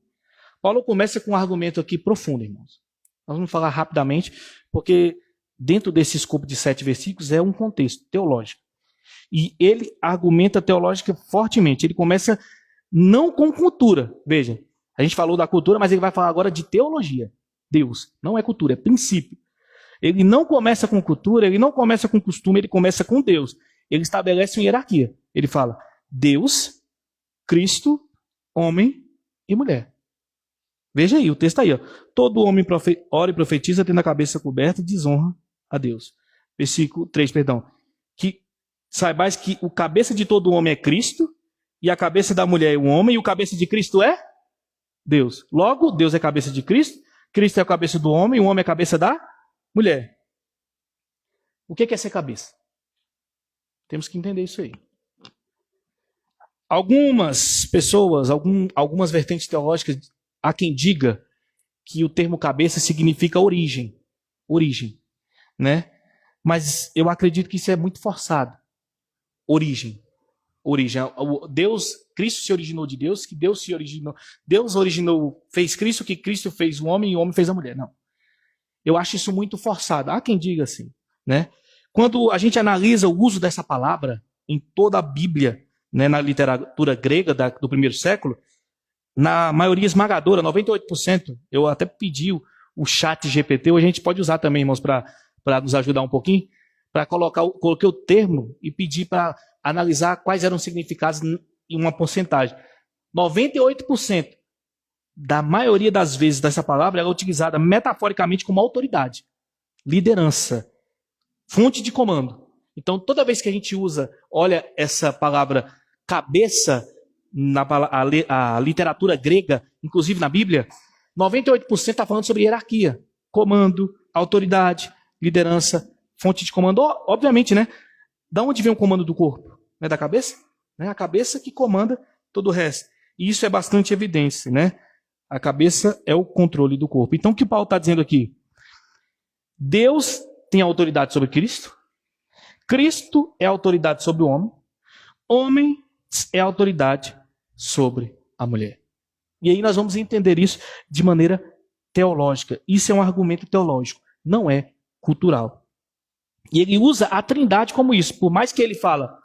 Paulo começa com um argumento aqui profundo, irmãos. Nós vamos falar rapidamente, porque dentro desse escopo de 7 versículos é um contexto teológico. E ele argumenta teológica fortemente. Ele começa não com cultura. Veja, a gente falou da cultura, mas ele vai falar agora de teologia. Deus, não é cultura, é princípio. Ele não começa com cultura, ele não começa com costume, ele começa com Deus. Ele estabelece uma hierarquia. Ele fala Deus, Cristo, homem e mulher. Veja aí, o texto está aí. Ó. Todo homem ora e profetiza tendo a cabeça coberta e desonra a Deus. Versículo 3, perdão. Que saibais que o cabeça de todo homem é Cristo, e a cabeça da mulher é o homem, e o cabeça de Cristo é Deus. Logo, Deus é a cabeça de Cristo, Cristo é a cabeça do homem, o homem é a cabeça da mulher. O que é ser cabeça? Temos que entender isso aí. Algumas pessoas, algumas vertentes teológicas, há quem diga que o termo cabeça significa origem, né? Mas eu acredito que isso é muito forçado. Origem. Deus, Cristo se originou de Deus, que Deus se originou. Deus originou, fez Cristo, que Cristo fez o homem e o homem fez a mulher. Não. Eu acho isso muito forçado. Há quem diga assim, né? Quando a gente analisa o uso dessa palavra em toda a Bíblia, né, na literatura grega do primeiro século, na maioria esmagadora, 98%, eu até pedi o chat GPT, a gente pode usar também, irmãos, para nos ajudar um pouquinho, para coloquei o termo e pedi para analisar quais eram os significados em uma porcentagem. 98% da maioria das vezes dessa palavra ela é utilizada metaforicamente como autoridade, liderança, fonte de comando. Então, toda vez que a gente olha essa palavra cabeça, a literatura grega, inclusive na Bíblia, 98% está falando sobre hierarquia, comando, autoridade, liderança, fonte de comando. Obviamente, né? Da onde vem o comando do corpo? Não é da cabeça? Né? A cabeça que comanda todo o resto. E isso é bastante evidente, né? A cabeça é o controle do corpo. Então, o que Paulo está dizendo aqui? Deus tem autoridade sobre Cristo. Cristo é autoridade sobre o homem. Homem é autoridade sobre a mulher. E aí nós vamos entender isso de maneira teológica. Isso é um argumento teológico, não é cultural. E ele usa a Trindade como isso. Por mais que ele fala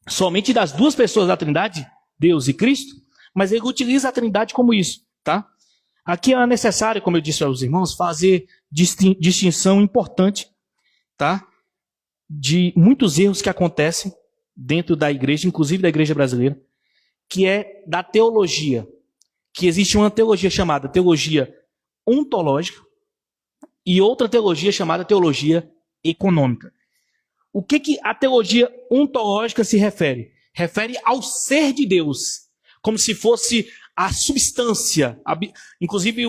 somente das duas pessoas da Trindade, Deus e Cristo, mas ele utiliza a Trindade como isso, tá? Aqui é necessário, como eu disse aos irmãos, fazer distinção importante, tá? De muitos erros que acontecem dentro da igreja, inclusive da igreja brasileira, que é da teologia. Que existe uma teologia chamada teologia ontológica e outra teologia chamada teologia econômica. O que a teologia ontológica se refere? Refere ao ser de Deus, como se fosse a substância. Inclusive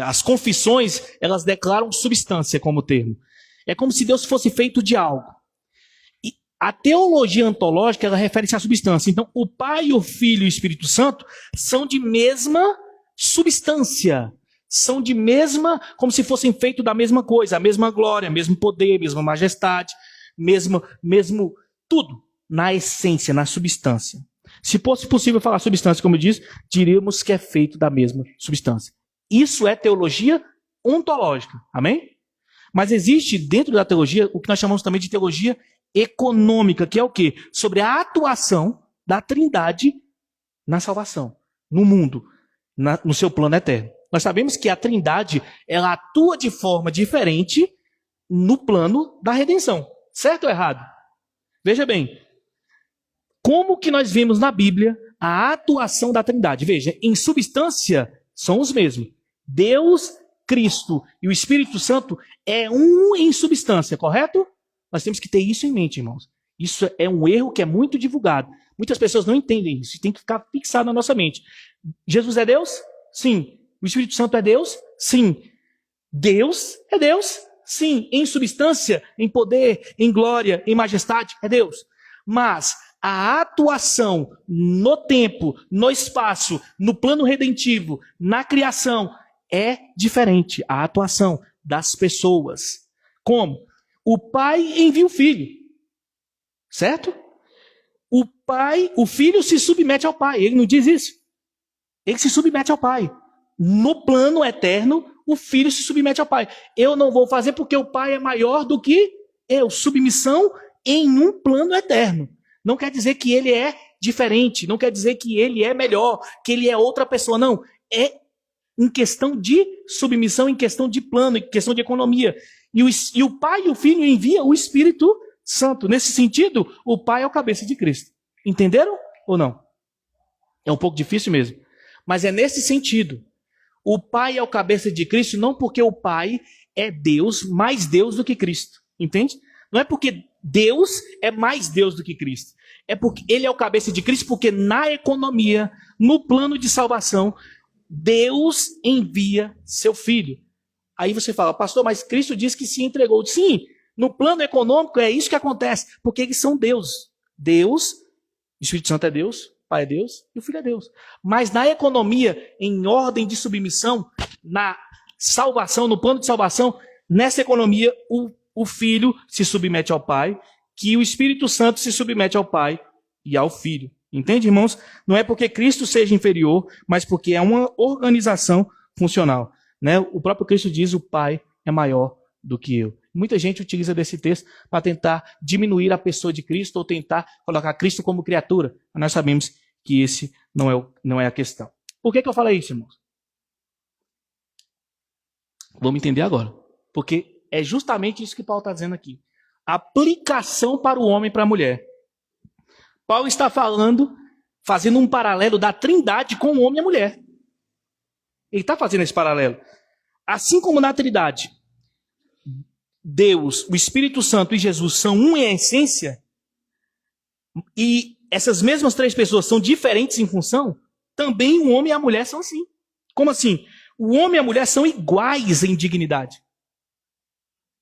as confissões, elas declaram substância como termo. É como se Deus fosse feito de algo. E a teologia ontológica, ela refere-se à substância. Então, o Pai, o Filho e o Espírito Santo são de mesma substância. São de mesma, como se fossem feitos da mesma coisa, a mesma glória, mesmo poder, mesma majestade, mesmo tudo, na essência, na substância. Se fosse possível falar substância, como eu disse, diríamos que é feito da mesma substância. Isso é teologia ontológica, amém? Mas existe dentro da teologia o que nós chamamos também de teologia econômica, que é o quê? Sobre a atuação da Trindade na salvação, no mundo, no seu plano eterno. Nós sabemos que a Trindade, ela atua de forma diferente no plano da redenção. Certo ou errado? Veja bem, como que nós vemos na Bíblia a atuação da Trindade? Veja, em substância são os mesmos. Deus, Cristo e o Espírito Santo é um em substância, correto? Nós temos que ter isso em mente, irmãos. Isso é um erro que é muito divulgado. Muitas pessoas não entendem isso. Tem que ficar fixado na nossa mente. Jesus é Deus? Sim. O Espírito Santo é Deus? Sim. Deus é Deus? Sim. Em substância, em poder, em glória, em majestade, é Deus. Mas a atuação no tempo, no espaço, no plano redentivo, na criação, é diferente. A atuação das pessoas. Como? O pai envia o filho. Certo? O filho se submete ao pai. Ele não diz isso. Ele se submete ao pai. No plano eterno, o filho se submete ao pai. Eu não vou fazer porque o pai é maior do que eu. Submissão em um plano eterno. Não quer dizer que ele é diferente. Não quer dizer que ele é melhor, que ele é outra pessoa. Não. É em questão de submissão, em questão de plano, em questão de economia. E o pai e o filho enviam o Espírito Santo. Nesse sentido, o pai é o cabeça de Cristo. Entenderam ou não? É um pouco difícil mesmo. Mas é nesse sentido. O pai é o cabeça de Cristo não porque o pai é Deus, mais Deus do que Cristo. Entende? Não é porque Deus é mais Deus do que Cristo. É porque ele é o cabeça de Cristo porque na economia, no plano de salvação, Deus envia seu filho. Aí você fala, pastor, mas Cristo diz que se entregou. Sim, no plano econômico é isso que acontece, porque eles são Deus. Deus, o Espírito Santo é Deus, o Pai é Deus e o Filho é Deus. Mas na economia, em ordem de submissão, na salvação, no plano de salvação, nessa economia, o Filho se submete ao Pai, que o Espírito Santo se submete ao Pai e ao Filho. Entende, irmãos? Não é porque Cristo seja inferior, mas porque é uma organização funcional. Né? O próprio Cristo diz, o Pai é maior do que eu. Muita gente utiliza desse texto para tentar diminuir a pessoa de Cristo ou tentar colocar Cristo como criatura. Mas nós sabemos que esse não é a questão. Por que eu falei isso, irmãos? Vamos entender agora. Porque é justamente isso que Paulo está dizendo aqui. Aplicação para o homem e para a mulher. Paulo está fazendo um paralelo da Trindade com o homem e a mulher. Ele está fazendo esse paralelo. Assim como na Trindade, Deus, o Espírito Santo e Jesus são um em essência, e essas mesmas três pessoas são diferentes em função, também o homem e a mulher são assim. Como assim? O homem e a mulher são iguais em dignidade.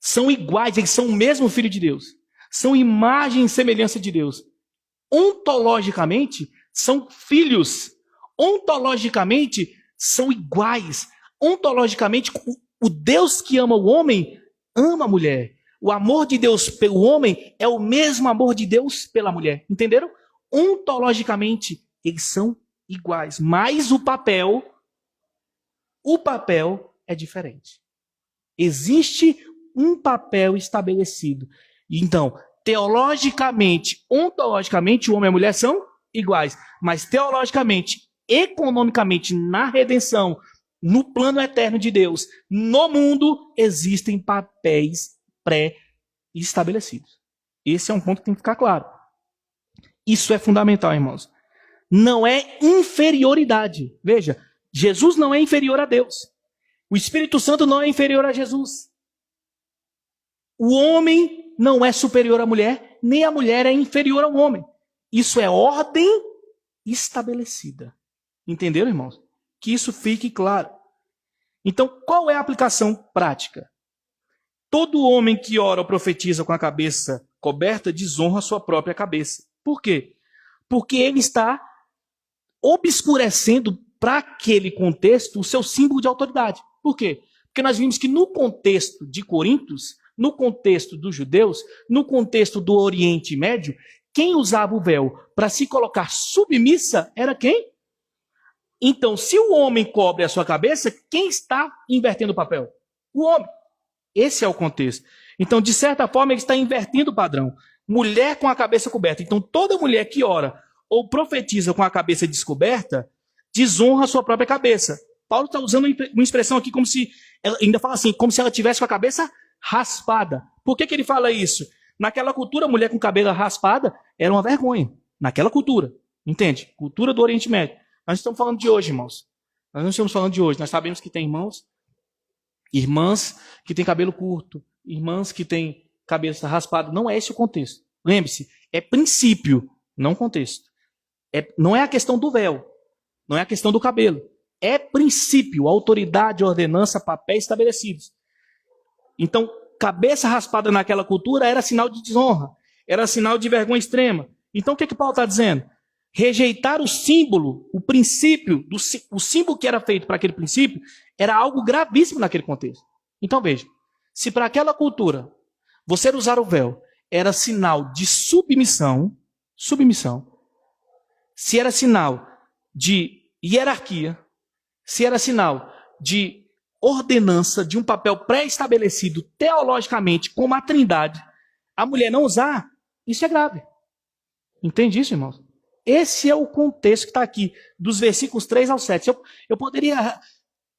São iguais, eles são o mesmo Filho de Deus. São imagem e semelhança de Deus. Ontologicamente, são filhos. Ontologicamente, são iguais. Ontologicamente, o Deus que ama o homem, ama a mulher. O amor de Deus pelo homem é o mesmo amor de Deus pela mulher. Entenderam? Ontologicamente, eles são iguais. Mas o papel é diferente. Existe um papel estabelecido. Então, teologicamente, ontologicamente, o homem e a mulher são iguais. Mas teologicamente, economicamente, na redenção, no plano eterno de Deus, no mundo, existem papéis pré-estabelecidos. Esse é um ponto que tem que ficar claro. Isso é fundamental, irmãos. Não é inferioridade. Veja, Jesus não é inferior a Deus. O Espírito Santo não é inferior a Jesus. O homem não é superior à mulher, nem a mulher é inferior ao homem. Isso é ordem estabelecida. Entenderam, irmãos? Que isso fique claro. Então, qual é a aplicação prática? Todo homem que ora ou profetiza com a cabeça coberta desonra a sua própria cabeça. Por quê? Porque ele está obscurecendo para aquele contexto, o seu símbolo de autoridade. Por quê? Porque nós vimos que no contexto de Corintos, no contexto dos judeus, no contexto do Oriente Médio, quem usava o véu para se colocar submissa era quem? Então, se o homem cobre a sua cabeça, quem está invertendo o papel? O homem. Esse é o contexto. Então, de certa forma, ele está invertendo o padrão. Mulher com a cabeça coberta. Então, toda mulher que ora ou profetiza com a cabeça descoberta, desonra a sua própria cabeça. Paulo está usando uma expressão aqui como se, ela ainda fala assim, como se ela tivesse com a cabeça raspada. Por que ele fala isso? Naquela cultura, a mulher com cabelo raspada era uma vergonha. Naquela cultura. Entende? Cultura do Oriente Médio. Nós estamos falando de hoje, irmãos. Nós não estamos falando de hoje. Nós sabemos que tem irmãs que têm cabelo curto, irmãs que têm cabeça raspada. Não é esse o contexto. Lembre-se, é princípio, não contexto. Não é a questão do véu, não é a questão do cabelo. É princípio, autoridade, ordenança, papéis estabelecidos. Então, cabeça raspada naquela cultura era sinal de desonra, era sinal de vergonha extrema. Então, o que Paulo está dizendo? Rejeitar o símbolo, o princípio, o símbolo que era feito para aquele princípio, era algo gravíssimo naquele contexto. Então, veja, se para aquela cultura você usar o véu era sinal de submissão, se era sinal de hierarquia, se era sinal de ordenança, de um papel pré-estabelecido teologicamente como a Trindade, a mulher não usar, isso é grave. Entende isso, irmãos? Esse é o contexto que está aqui, dos versículos 3 ao 7. Eu poderia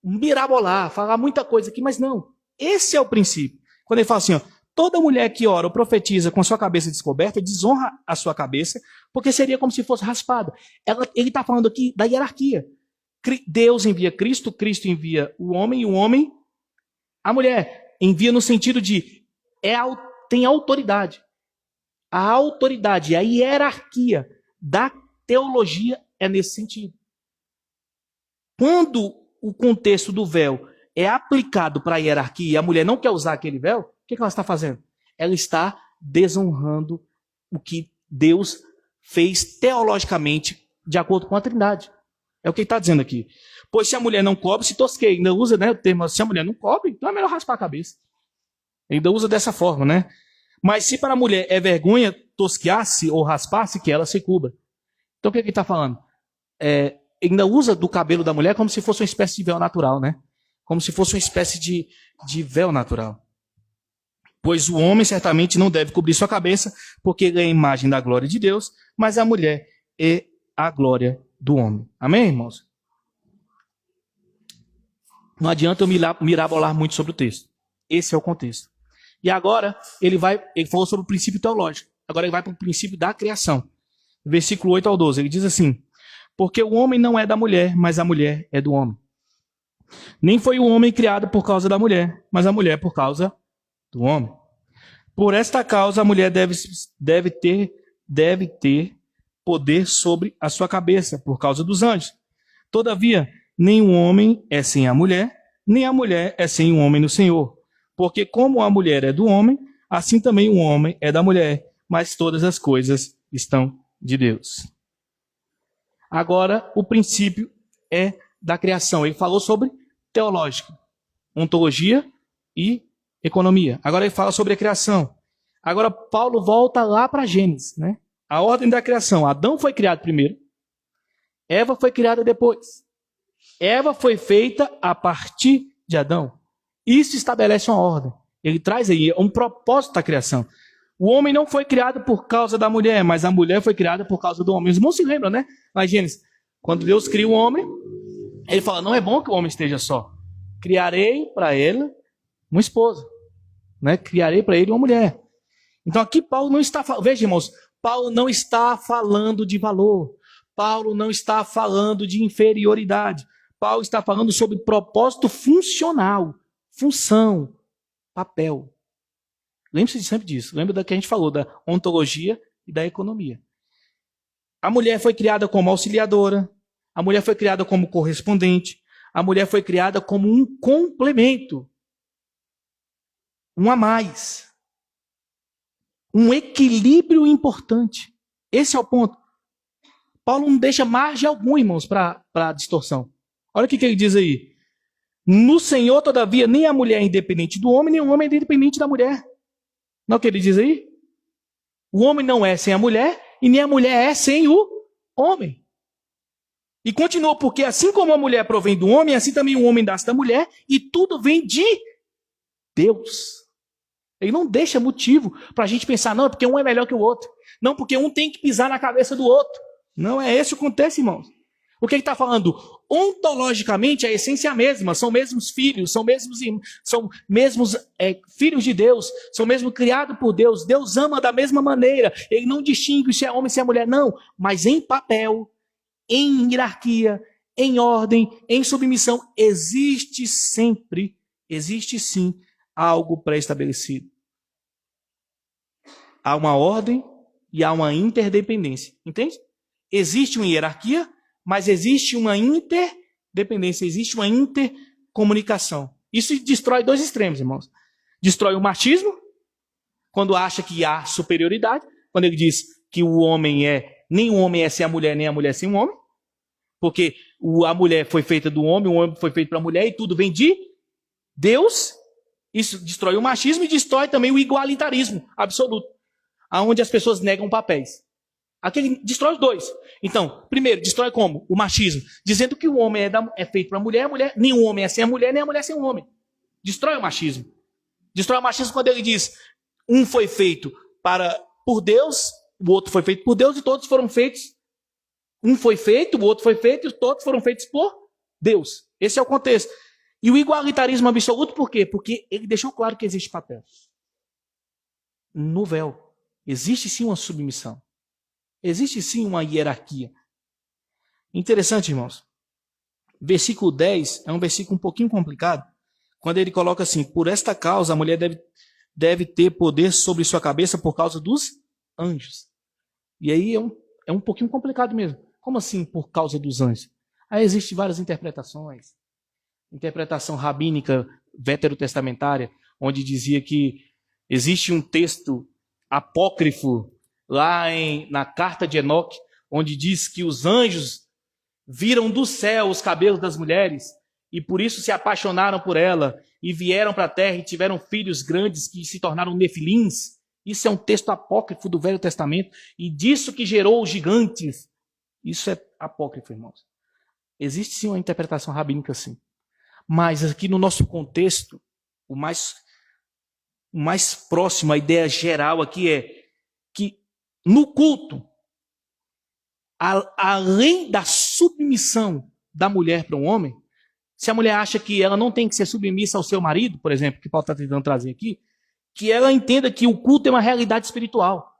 mirabolar, falar muita coisa aqui, mas não. Esse é o princípio. Quando ele fala assim, ó, toda mulher que ora ou profetiza com sua cabeça descoberta, desonra a sua cabeça, porque seria como se fosse raspada. Ele está falando aqui da hierarquia. Deus envia Cristo, Cristo envia o homem, e o homem, a mulher. Envia no sentido de, tem autoridade. A autoridade, a hierarquia da teologia é nesse sentido. Quando o contexto do véu é aplicado para a hierarquia e a mulher não quer usar aquele véu, o que ela está fazendo? Ela está desonrando o que Deus fez teologicamente de acordo com a Trindade. É o que ele está dizendo aqui. Pois se a mulher não cobre, se tosqueia. Ainda usa, né, o termo, se a mulher não cobre, então é melhor raspar a cabeça. Ainda usa dessa forma, né? Mas se para a mulher é vergonha tosquear-se ou raspar-se, que ela se cubra. Então o que ele está falando? Ainda usa do cabelo da mulher como se fosse uma espécie de véu natural, né? Como se fosse uma espécie de véu natural. Pois o homem certamente não deve cobrir sua cabeça, porque ele é a imagem da glória de Deus, mas a mulher é a glória do homem. Amém, irmãos? Não adianta eu mirabolar muito sobre o texto. Esse é o contexto. E agora, ele falou sobre o princípio teológico. Agora ele vai para o princípio da criação. Versículo 8 ao 12, ele diz assim, porque o homem não é da mulher, mas a mulher é do homem. Nem foi o homem criado por causa da mulher, mas a mulher por causa do homem. Por esta causa, a mulher deve ter poder sobre a sua cabeça, por causa dos anjos. Todavia, nem o homem é sem a mulher, nem a mulher é sem o homem no Senhor. Porque como a mulher é do homem, assim também o homem é da mulher, mas todas as coisas estão de Deus. Agora, o princípio é da criação. Ele falou sobre teológico, ontologia e economia. Agora ele fala sobre a criação. Agora Paulo volta lá para Gênesis, né? A ordem da criação. Adão foi criado primeiro, Eva foi criada depois. Eva foi feita a partir de Adão. Isso estabelece uma ordem. Ele traz aí um propósito da criação. O homem não foi criado por causa da mulher, mas a mulher foi criada por causa do homem. Os irmãos se lembram, né? Lá em Gênesis, quando Deus cria o homem, ele fala, não é bom que o homem esteja só. Criarei para ele uma esposa. Né? Criarei para ele uma mulher. Então aqui Paulo não está falando, veja irmãos, Paulo não está falando de valor. Paulo não está falando de inferioridade. Paulo está falando sobre propósito funcional. Função, papel. Lembre-se sempre disso. Lembra da que a gente falou, da ontologia e da economia. A mulher foi criada como auxiliadora. A mulher foi criada como correspondente. A mulher foi criada como um complemento. Um a mais. Um equilíbrio importante. Esse é o ponto. Paulo não deixa margem algum, irmãos, para distorção. Olha o que ele diz aí. No Senhor, todavia, nem a mulher é independente do homem, nem o homem é independente da mulher. Não é o que ele diz aí? O homem não é sem a mulher, e nem a mulher é sem o homem. E continua, porque assim como a mulher provém do homem, assim também o homem nasce da mulher, e tudo vem de Deus. Ele não deixa motivo para a gente pensar, não, é porque um é melhor que o outro. Não, porque um tem que pisar na cabeça do outro. Não é esse o contexto, irmãos. O que ele está falando? Ontologicamente, a essência é a mesma. São mesmos filhos, são mesmos filhos de Deus, são mesmo criados por Deus. Deus ama da mesma maneira. Ele não distingue se é homem, se é mulher, não. Mas em papel, em hierarquia, em ordem, em submissão, existe sim, algo pré-estabelecido. Há uma ordem e há uma interdependência. Entende? Existe uma hierarquia, mas existe uma interdependência, existe uma intercomunicação. Isso destrói dois extremos, irmãos. Destrói o machismo, quando acha que há superioridade, quando ele diz que nem o homem é sem a mulher, nem a mulher sem o homem, porque a mulher foi feita do homem, o homem foi feito para a mulher, e tudo vem de Deus. Isso destrói o machismo e destrói também o igualitarismo absoluto, aonde as pessoas negam papéis. Aqui destrói os dois. Então, primeiro, destrói como? O machismo. Dizendo que o homem é feito para a mulher, nem o homem é sem a mulher, nem a mulher sem o homem. Destrói o machismo. Destrói o machismo quando ele diz, um foi feito por Deus, o outro foi feito por Deus, e todos foram feitos. Um foi feito, o outro foi feito, e todos foram feitos por Deus. Esse é o contexto. E o igualitarismo absoluto, por quê? Porque ele deixou claro que existe papel. No véu, existe sim uma submissão. Existe sim uma hierarquia. Interessante, irmãos. Versículo 10 é um versículo um pouquinho complicado, quando ele coloca assim, por esta causa a mulher deve ter poder sobre sua cabeça por causa dos anjos. E aí é um pouquinho complicado mesmo. Como assim por causa dos anjos? Aí existem várias interpretações. Interpretação rabínica veterotestamentária, onde dizia que existe um texto apócrifo lá na carta de Enoque, onde diz que os anjos viram do céu os cabelos das mulheres e por isso se apaixonaram por ela e vieram para a terra e tiveram filhos grandes que se tornaram nefilins. Isso é um texto apócrifo do Velho Testamento e disso que gerou os gigantes. Isso é apócrifo, irmãos. Existe sim uma interpretação rabínica, sim. Mas aqui no nosso contexto, o mais próximo, a ideia geral aqui é que no culto, além da submissão da mulher para um homem, se a mulher acha que ela não tem que ser submissa ao seu marido, por exemplo, que Paulo está tentando trazer aqui, que ela entenda que o culto é uma realidade espiritual.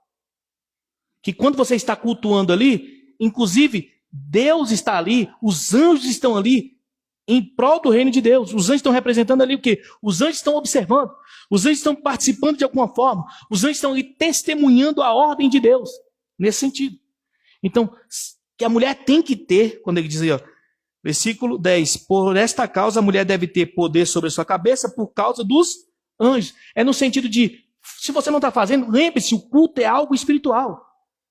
Que quando você está cultuando ali, inclusive Deus está ali, os anjos estão ali, em prol do reino de Deus. Os anjos estão representando ali o quê? Os anjos estão observando. Os anjos estão participando de alguma forma. Os anjos estão ali testemunhando a ordem de Deus. Nesse sentido. Então, que a mulher tem que ter, quando ele diz aí, ó, versículo 10, por esta causa a mulher deve ter poder sobre a sua cabeça por causa dos anjos. É no sentido de, se você não está fazendo, lembre-se, o culto é algo espiritual.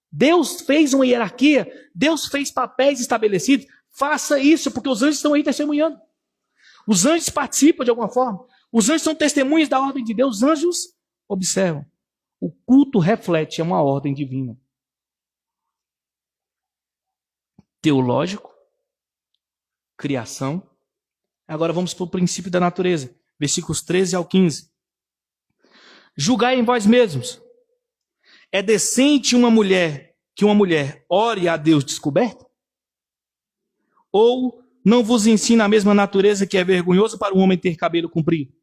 Deus fez uma hierarquia, Deus fez papéis estabelecidos. Faça isso, porque os anjos estão aí testemunhando. Os anjos participam de alguma forma. Os anjos são testemunhas da ordem de Deus. Os anjos observam. O culto reflete uma ordem divina. Teológico, criação. Agora vamos para o princípio da natureza. Versículos 13 ao 15. Julgai em vós mesmos. É decente que uma mulher ore a Deus descoberta? Ou não vos ensina a mesma natureza que é vergonhoso para o homem ter cabelo comprido?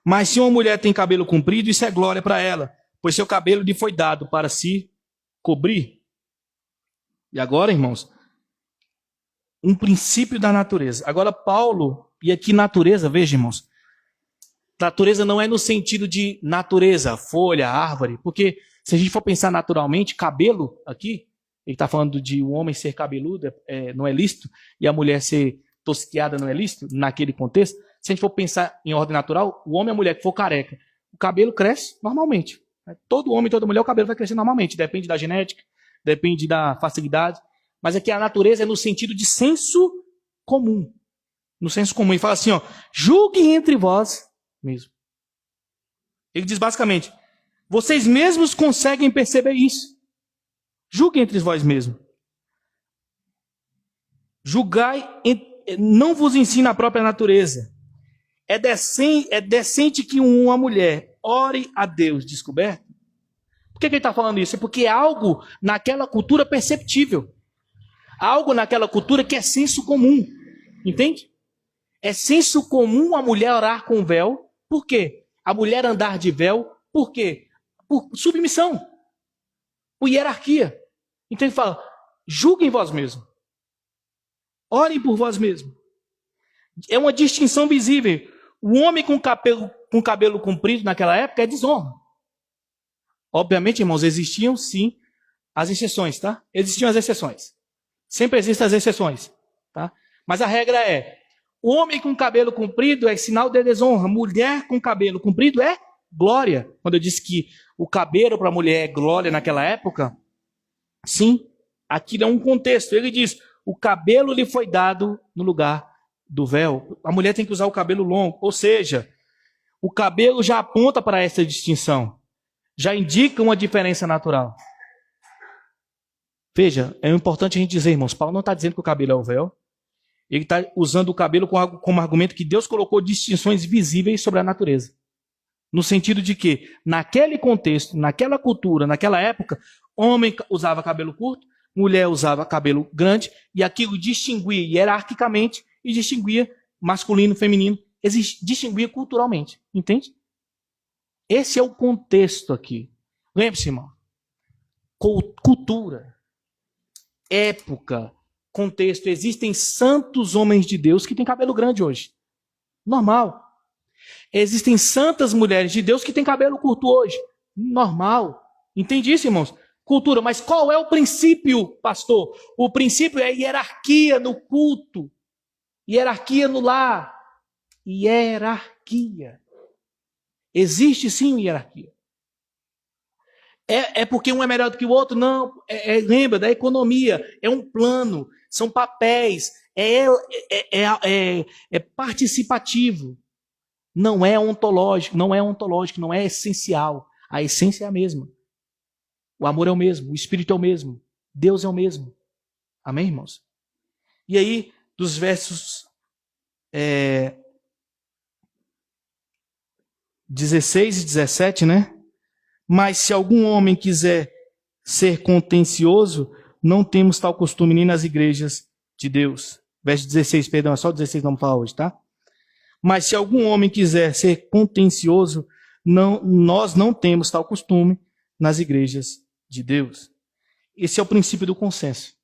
Mas se uma mulher tem cabelo comprido, isso é glória para ela, pois seu cabelo lhe foi dado para se cobrir. E agora, irmãos, um princípio da natureza. Agora Paulo, e aqui natureza, veja, irmãos, natureza não é no sentido de natureza, folha, árvore, porque se a gente for pensar naturalmente, cabelo aqui, ele está falando de o homem ser cabeludo, não é lícito, e a mulher ser tosquiada não é lícito, naquele contexto. Se a gente for pensar em ordem natural, o homem e a mulher que for careca, o cabelo cresce normalmente. Todo homem e toda mulher, o cabelo vai crescer normalmente. Depende da genética, depende da facilidade, Mas aqui a natureza é no sentido de senso comum. No senso comum. Ele fala assim, ó, julguem entre vós mesmos. Ele diz basicamente, vocês mesmos conseguem perceber isso. Julguem entre vós mesmos. Julgai, não vos ensina a própria natureza. É decente que uma mulher ore a Deus descoberto? Por que ele está falando isso? É porque é algo naquela cultura perceptível. Algo naquela cultura que é senso comum. Entende? É senso comum a mulher orar com véu. Por quê? A mulher andar de véu. Por quê? Por submissão. Por hierarquia. Então ele fala, julguem vós mesmos. Orem por vós mesmos. É uma distinção visível. O homem com cabelo comprido naquela época é desonra. Obviamente, irmãos, existiam sim as exceções, tá? Existiam as exceções. Sempre existem as exceções, tá? Mas a regra é, o homem com cabelo comprido é sinal de desonra. Mulher com cabelo comprido é glória. Quando eu disse que o cabelo para a mulher é glória naquela época, sim, aquilo é um contexto. Ele diz, o cabelo lhe foi dado no lugar do véu. A mulher tem que usar o cabelo longo. Ou seja, o cabelo já aponta para essa distinção. Já indica uma diferença natural. Veja, é importante a gente dizer, irmãos, Paulo não está dizendo que o cabelo é o véu. Ele está usando o cabelo como argumento que Deus colocou distinções visíveis sobre a natureza. No sentido de que, naquele contexto, naquela cultura, naquela época, homem usava cabelo curto, mulher usava cabelo grande, e aquilo distinguia hierarquicamente e distinguia masculino, feminino, distinguia culturalmente. Entende? Esse é o contexto aqui. Lembre-se, irmão. Cultura, época, contexto. Existem santos homens de Deus que têm cabelo grande hoje. Normal. Existem santas mulheres de Deus que têm cabelo curto hoje. Normal. Entende isso, irmãos? Cultura. Mas qual é o princípio, pastor? O princípio é hierarquia no culto. Hierarquia no lar. Hierarquia. Existe sim hierarquia. É porque um é melhor do que o outro? Não. Lembra da economia. É um plano. São papéis. É participativo. Não é ontológico. Não é essencial. A essência é a mesma. O amor é o mesmo. O Espírito é o mesmo. Deus é o mesmo. Amém, irmãos? E aí, dos versos 16 e 17, né? Mas se algum homem quiser ser contencioso, não temos tal costume nem nas igrejas de Deus. Verso 16, perdão, é só 16 que vamos falar hoje, tá? Mas se algum homem quiser ser contencioso, nós não temos tal costume nas igrejas de Deus. Esse é o princípio do consenso.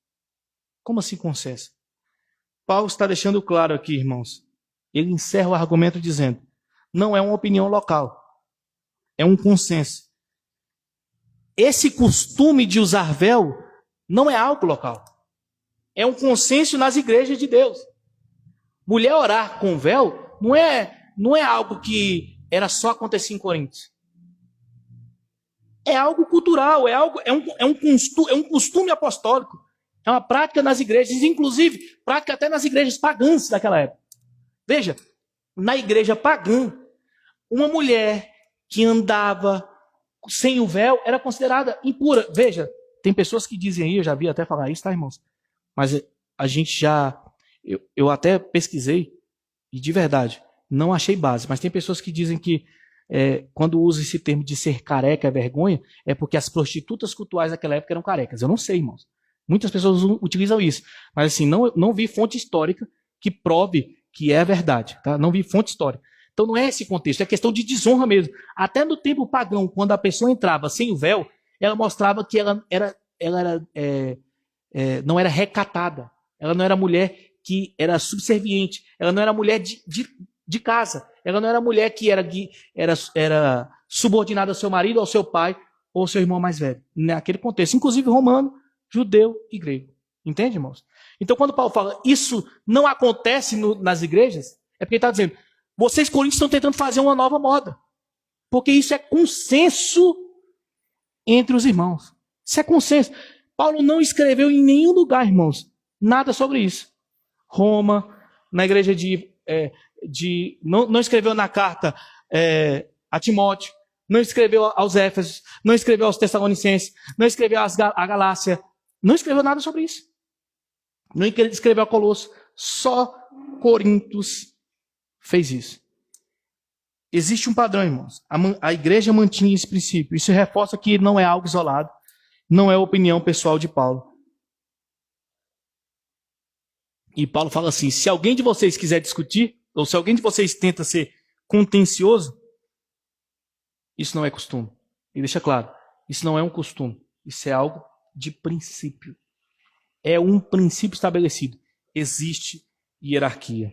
Como assim consenso? Paulo está deixando claro aqui, irmãos. Ele encerra o argumento dizendo, não é uma opinião local, é um consenso. Esse costume de usar véu não é algo local. É um consenso nas igrejas de Deus. Mulher orar com véu não é algo que era só acontecer em Coríntios. É algo cultural, é um costume apostólico. É uma prática nas igrejas, inclusive prática até nas igrejas pagãs daquela época. Veja, na igreja pagã, uma mulher que andava sem o véu era considerada impura. Veja, tem pessoas que dizem aí, eu já vi até falar isso, tá, irmãos? Mas a gente eu até pesquisei, e de verdade, não achei base, mas tem pessoas que dizem que quando usa esse termo de ser careca é vergonha, é porque as prostitutas cultuais daquela época eram carecas. Eu não sei, irmãos. Muitas pessoas utilizam isso. Mas assim, não vi fonte histórica que prove que é verdade. Tá? Não vi fonte histórica. Então não é esse contexto, é questão de desonra mesmo. Até no tempo pagão, quando a pessoa entrava sem o véu, ela mostrava que ela não era recatada. Ela não era mulher que era subserviente. Ela não era mulher de casa. Ela não era mulher que era subordinada ao seu marido, ao seu pai ou ao seu irmão mais velho. Naquele contexto. Inclusive romano, judeu e grego. Entende, irmãos? Então quando Paulo fala isso não acontece nas igrejas, é porque ele está dizendo, vocês coríntios estão tentando fazer uma nova moda. Porque isso é consenso entre os irmãos. Isso é consenso. Paulo não escreveu em nenhum lugar, irmãos, nada sobre isso. Roma, na igreja não escreveu na carta a Timóteo, não escreveu aos Éfesos, não escreveu aos Tessalonicenses, não escreveu a Galácia, não escreveu nada sobre isso. Não escreveu a Colosso, só Coríntios fez isso. Existe um padrão, irmãos. A igreja mantinha esse princípio. Isso reforça que não é algo isolado, não é opinião pessoal de Paulo. E Paulo fala assim: se alguém de vocês quiser discutir, ou se alguém de vocês tenta ser contencioso, isso não é costume. E deixa claro, isso não é um costume, isso é algo de princípio. É um princípio estabelecido. Existe hierarquia.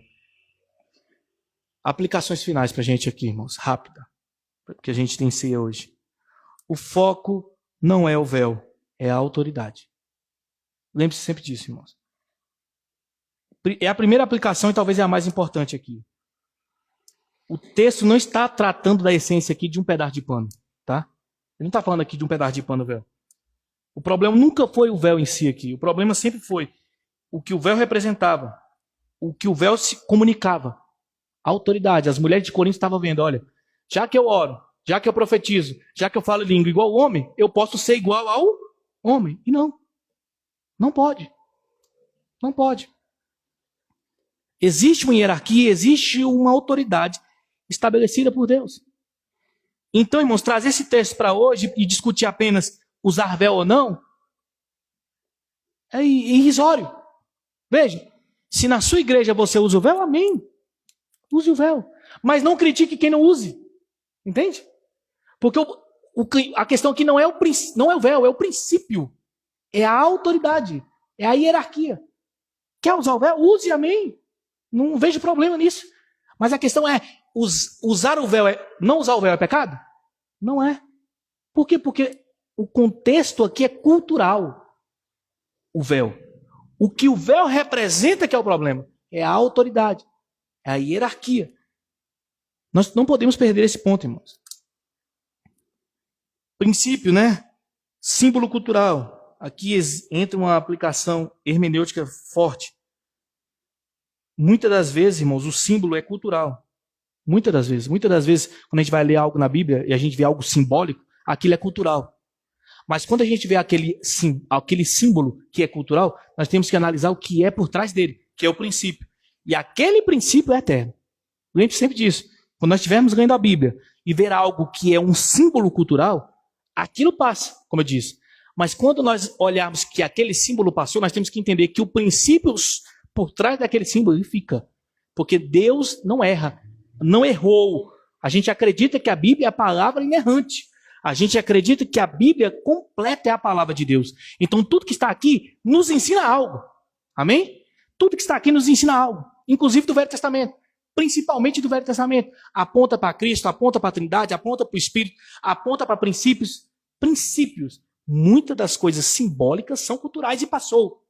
Aplicações finais para a gente aqui, irmãos, rápida, porque a gente tem ceia hoje. O foco não é o véu, é a autoridade. Lembre-se sempre disso, irmãos. É a primeira aplicação e talvez é a mais importante aqui. O texto não está tratando da essência aqui de um pedaço de pano, tá? Ele não está falando aqui de um pedaço de pano, véu. O problema nunca foi o véu em si aqui. O problema sempre foi o que o véu representava, o que o véu se comunicava. A autoridade. As mulheres de Corinto estavam vendo, olha, já que eu oro, já que eu profetizo, já que eu falo língua igual ao homem, eu posso ser igual ao homem. E não pode. Não pode. Existe uma hierarquia, existe uma autoridade estabelecida por Deus. Então, irmãos, trazer esse texto para hoje e discutir apenas usar véu ou não é irrisório. Veja, se na sua igreja você usa o véu, amém. Use o véu. Mas não critique quem não use. Entende? Porque a questão aqui não é o véu, é o princípio. É a autoridade. É a hierarquia. Quer usar o véu? Use, amém. Não vejo problema nisso. Mas a questão é, usar o véu não usar o véu é pecado? Não é. Por quê? Porque o contexto aqui é cultural. O véu. O que o véu representa que é o problema é a autoridade. É a hierarquia. Nós não podemos perder esse ponto, irmãos. Princípio, né? Símbolo cultural. Aqui entra uma aplicação hermenêutica forte. Muitas das vezes, irmãos, o símbolo é cultural. Muitas das vezes, quando a gente vai ler algo na Bíblia e a gente vê algo simbólico, aquilo é cultural. Mas quando a gente vê aquele símbolo que é cultural, nós temos que analisar o que é por trás dele, que é o princípio. E aquele princípio é eterno. Lembre sempre disso. Quando nós estivermos lendo a Bíblia e ver algo que é um símbolo cultural, aquilo passa, como eu disse. Mas quando nós olharmos que aquele símbolo passou, nós temos que entender que o princípio por trás daquele símbolo ele fica. Porque Deus não erra, não errou. A gente acredita que a Bíblia é a palavra inerrante. A gente acredita que a Bíblia completa é a palavra de Deus. Então tudo que está aqui nos ensina algo. Amém? Tudo que está aqui nos ensina algo. Inclusive do Velho Testamento. Principalmente do Velho Testamento. Aponta para Cristo, aponta para a Trindade, aponta para o Espírito, aponta para princípios. Princípios. Muitas das coisas simbólicas são culturais e passou.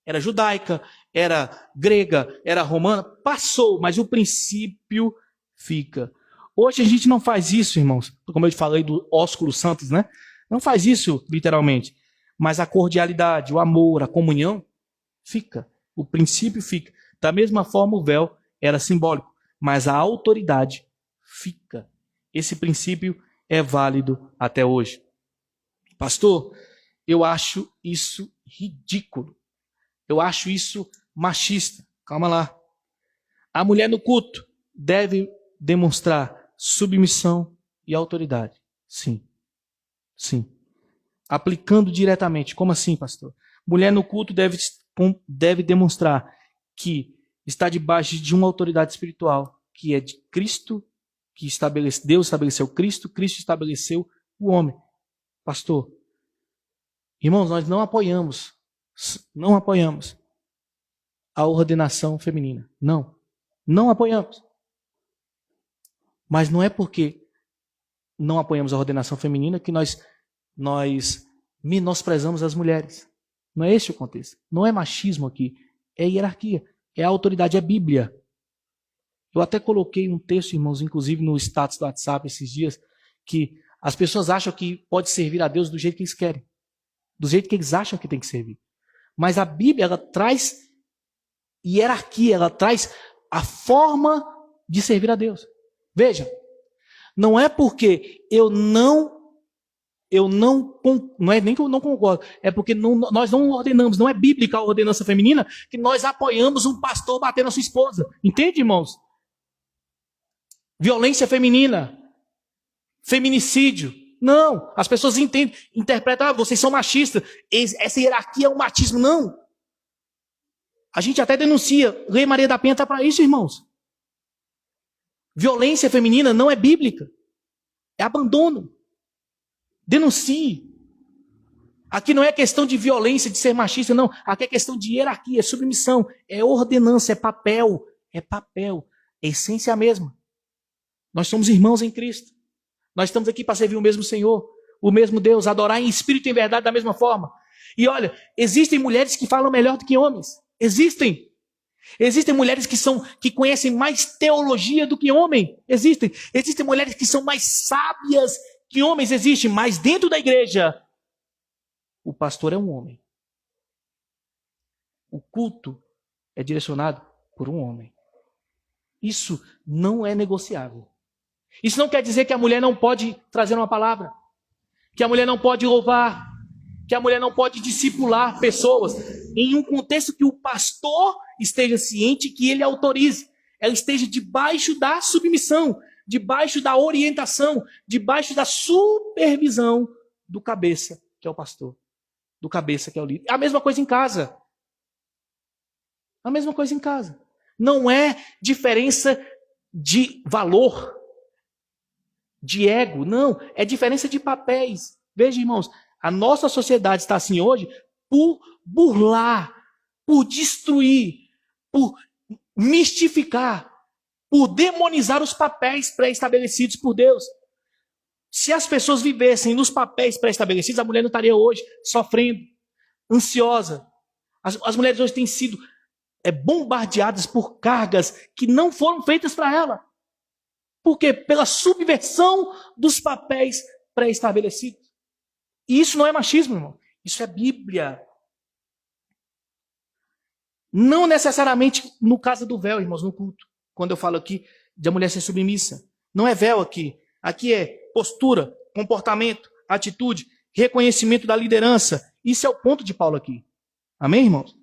Era judaica, era grega, era romana, passou, mas o princípio fica. Hoje a gente não faz isso, irmãos, como eu falei do ósculo santos, né? Não faz isso literalmente, mas a cordialidade, o amor, a comunhão fica. O princípio fica. Da mesma forma o véu era simbólico, mas a autoridade fica. Esse princípio é válido até hoje. Pastor, eu acho isso ridículo. Eu acho isso machista. Calma lá. A mulher no culto deve demonstrar submissão e autoridade. Sim. Sim. Aplicando diretamente. Como assim, pastor? Mulher no culto deve demonstrar que está debaixo de uma autoridade espiritual, que é de Cristo, que Deus estabeleceu Cristo, Cristo estabeleceu o homem. Pastor, irmãos, nós não apoiamos a ordenação feminina. Não apoiamos. Mas não é porque não apoiamos a ordenação feminina que nós menosprezamos as mulheres. Não é esse o contexto. Não é machismo aqui. É hierarquia. É autoridade, é Bíblia. Eu até coloquei um texto, irmãos, inclusive no status do WhatsApp esses dias, que as pessoas acham que pode servir a Deus do jeito que eles querem. do jeito que eles acham que tem que servir. Mas a Bíblia, ela traz hierarquia, ela traz a forma de servir a Deus. Veja, não é porque não é nem que eu não concordo, é porque nós não ordenamos, não é bíblica a ordenança feminina, que nós apoiamos um pastor batendo na sua esposa. Entende, irmãos? Violência feminina, feminicídio. Não, as pessoas interpretam, vocês são machistas, essa hierarquia é um machismo. Não. A gente até denuncia, Lei Maria da Penha está para isso, irmãos. Violência feminina não é bíblica, é abandono. Denuncie. Aqui não é questão de violência, de ser machista, não. Aqui é questão de hierarquia, é submissão, é ordenança, é papel, é essência mesma. Nós somos irmãos em Cristo. Nós estamos aqui para servir o mesmo Senhor, o mesmo Deus, adorar em espírito e em verdade da mesma forma. E olha, existem mulheres que falam melhor do que homens. Existem. Existem mulheres que conhecem mais teologia do que homem. Existem mulheres que são mais sábias que homens. Existem, mas dentro da igreja, o pastor é um homem. O culto é direcionado por um homem. Isso não é negociável. Isso não quer dizer que a mulher não pode trazer uma palavra, que a mulher não pode louvar, que a mulher não pode discipular pessoas, em um contexto que o pastor esteja ciente que ele autorize, ela esteja debaixo da submissão, debaixo da orientação, debaixo da supervisão do cabeça, que é o pastor, do cabeça, que é o líder. A mesma coisa em casa. A mesma coisa em casa. Não é diferença de valor, de ego, não, é diferença de papéis. Veja, irmãos, a nossa sociedade está assim hoje por burlar, por destruir, por mistificar, por demonizar os papéis pré-estabelecidos por Deus. Se as pessoas vivessem nos papéis pré-estabelecidos, a mulher não estaria hoje sofrendo, ansiosa. As mulheres hoje têm sido bombardeadas por cargas que não foram feitas para ela. Por quê? Pela subversão dos papéis pré-estabelecidos. E isso não é machismo, irmão. Isso é Bíblia. Não necessariamente no caso do véu, irmãos, no culto. Quando eu falo aqui de a mulher ser submissa. Não é véu aqui. Aqui é postura, comportamento, atitude, reconhecimento da liderança. Isso é o ponto de Paulo aqui. Amém, irmãos?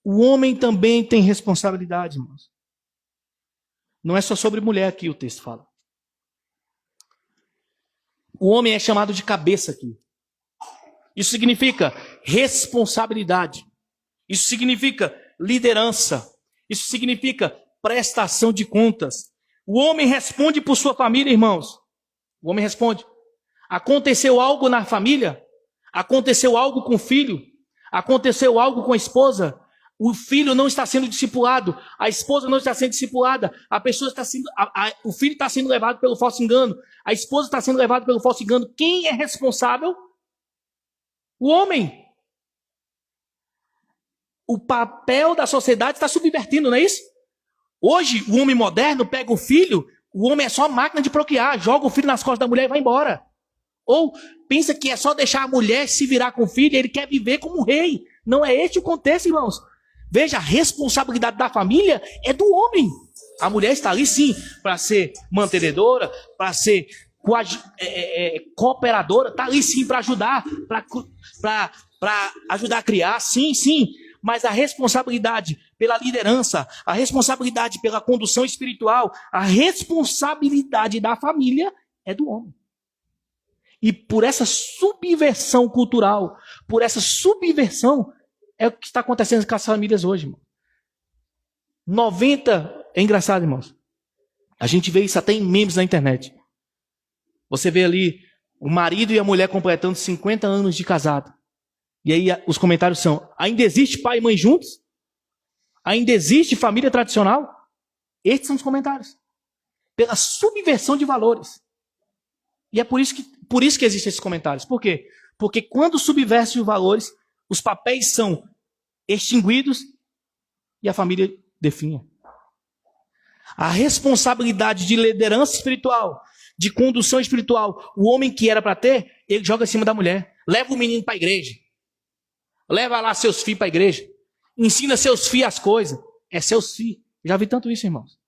O homem também tem responsabilidade, irmãos. Não é só sobre mulher aqui o texto fala. O homem é chamado de cabeça aqui. Isso significa responsabilidade. Isso significa liderança. Isso significa prestação de contas. O homem responde por sua família, irmãos. O homem responde. Aconteceu algo na família? Aconteceu algo com o filho? Aconteceu algo com a esposa? O filho não está sendo discipulado, a esposa não está sendo discipulada, o filho está sendo levado pelo falso engano, a esposa está sendo levada pelo falso engano. Quem é responsável? O homem. O papel da sociedade está subvertindo, não é isso? Hoje, o homem moderno pega o filho, o homem é só máquina de procriar, joga o filho nas costas da mulher e vai embora. Ou pensa que é só deixar a mulher se virar com o filho, ele quer viver como um rei. Não é este o contexto, irmãos. Veja, a responsabilidade da família é do homem. A mulher está ali, sim, para ser mantenedora, para ser cooperadora, está ali, sim, para ajudar, para ajudar a criar, sim. Mas a responsabilidade pela liderança, a responsabilidade pela condução espiritual, a responsabilidade da família é do homem. E por essa subversão cultural, por essa subversão, é o que está acontecendo com as famílias hoje, irmão. É engraçado, irmãos. A gente vê isso até em memes na internet. Você vê ali o marido e a mulher completando 50 anos de casado. E aí os comentários são: ainda existe pai e mãe juntos? Ainda existe família tradicional? Estes são os comentários. Pela subversão de valores. E é por isso que existem esses comentários. Por quê? Porque quando subverte os valores, os papéis são extinguidos e a família definha. A responsabilidade de liderança espiritual, de condução espiritual, o homem que era para ter, ele joga em cima da mulher. Leva o menino para a igreja. Leva lá seus filhos para a igreja. Ensina seus filhos as coisas. É seus filhos. Eu já vi tanto isso, irmãos.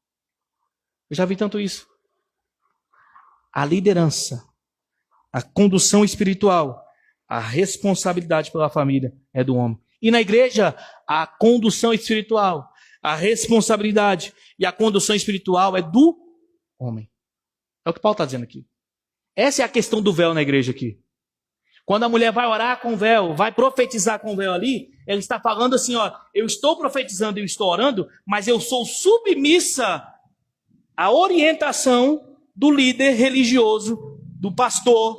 Eu já vi tanto isso. A liderança, a condução espiritual, a responsabilidade pela família é do homem. E na igreja, a condução espiritual, a responsabilidade e a condução espiritual é do homem. É o que Paulo está dizendo aqui. Essa é a questão do véu na igreja aqui. Quando a mulher vai orar com véu, vai profetizar com véu ali, ela está falando assim, ó, eu estou profetizando, eu estou orando, mas eu sou submissa à orientação do líder religioso, do pastor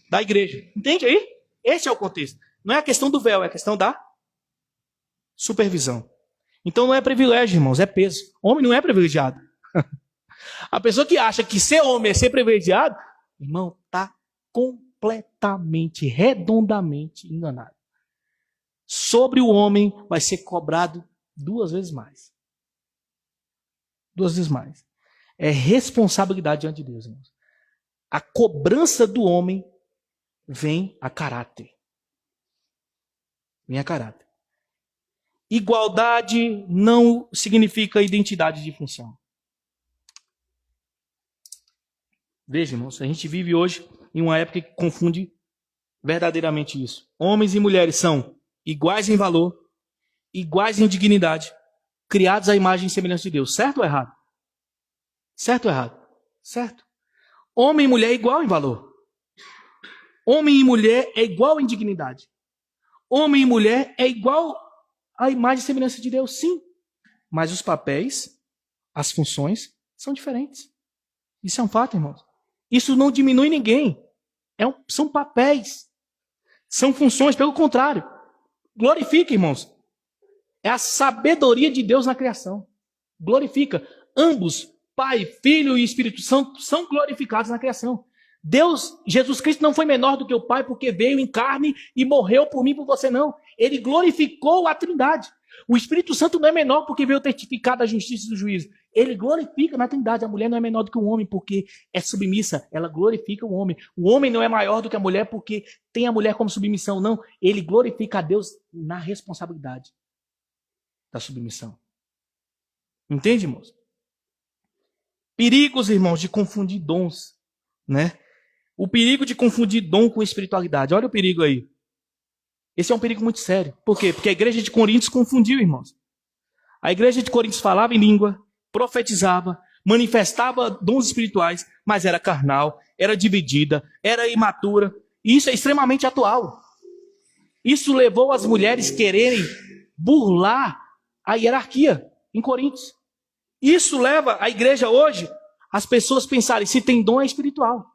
da igreja. Entende aí? Esse é o contexto. Não é a questão do véu, é a questão da supervisão. Então não é privilégio, irmãos, é peso. Homem não é privilegiado. A pessoa que acha que ser homem é ser privilegiado, irmão, está completamente, redondamente enganado. Sobre o homem vai ser cobrado 2 vezes mais. 2 vezes mais. É responsabilidade diante de Deus, irmãos. A cobrança do homem vem a caráter. Vem a caráter. Igualdade não significa identidade de função. Veja, irmãos, a gente vive hoje em uma época que confunde verdadeiramente isso. Homens e mulheres são iguais em valor, iguais em dignidade, criados à imagem e semelhança de Deus. Certo ou errado? Certo ou errado? Certo. Homem e mulher é igual em valor. Homem e mulher é igual em dignidade. Homem e mulher é igual à imagem e semelhança de Deus, sim. Mas os papéis, as funções, são diferentes. Isso é um fato, irmãos. Isso não diminui ninguém. São papéis. São funções, pelo contrário. Glorifica, irmãos. É a sabedoria de Deus na criação. Glorifica. Ambos, Pai, Filho e Espírito Santo, são glorificados na criação. Deus, Jesus Cristo não foi menor do que o Pai porque veio em carne e morreu por mim e por você, não. Ele glorificou a Trindade. O Espírito Santo não é menor porque veio testificar da justiça e do juízo. Ele glorifica na Trindade. A mulher não é menor do que o homem porque é submissa. Ela glorifica o homem. O homem não é maior do que a mulher porque tem a mulher como submissão. Não. Ele glorifica a Deus na responsabilidade da submissão. Entende, irmãos? Perigos, irmãos, de confundir dons, né? O perigo de confundir dom com espiritualidade. Olha o perigo aí. Esse é um perigo muito sério. Por quê? Porque a igreja de Coríntios confundiu, irmãos. A igreja de Coríntios falava em língua, profetizava, manifestava dons espirituais, mas era carnal, era dividida, era imatura. E isso é extremamente atual. Isso levou as mulheres quererem burlar a hierarquia em Coríntios. Isso leva a igreja hoje, as pessoas pensarem, se tem dom é espiritual.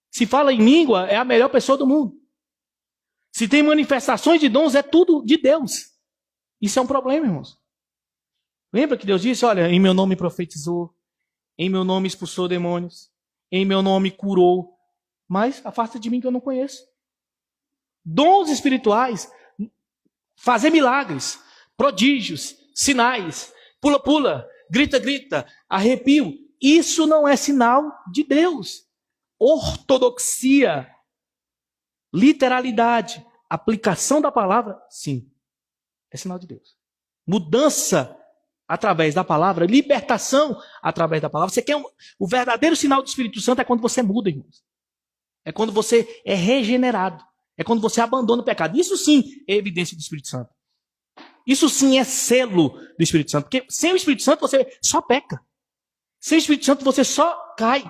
Se fala em língua, é a melhor pessoa do mundo. Se tem manifestações de dons, é tudo de Deus. Isso é um problema, irmãos. Lembra que Deus disse, olha, em meu nome profetizou, em meu nome expulsou demônios, em meu nome curou, mas afasta de mim que eu não conheço. Dons espirituais, fazer milagres, prodígios, sinais, pula-pula, grita-grita, arrepio, isso não é sinal de Deus. Ortodoxia, literalidade, aplicação da palavra, sim, é sinal de Deus. Mudança através da palavra, libertação através da palavra. Você quer o verdadeiro sinal do Espírito Santo é quando você muda, irmãos. É quando você é regenerado. É quando você abandona o pecado. Isso sim é evidência do Espírito Santo. Isso sim é selo do Espírito Santo. Porque sem o Espírito Santo você só peca. Sem o Espírito Santo você só cai.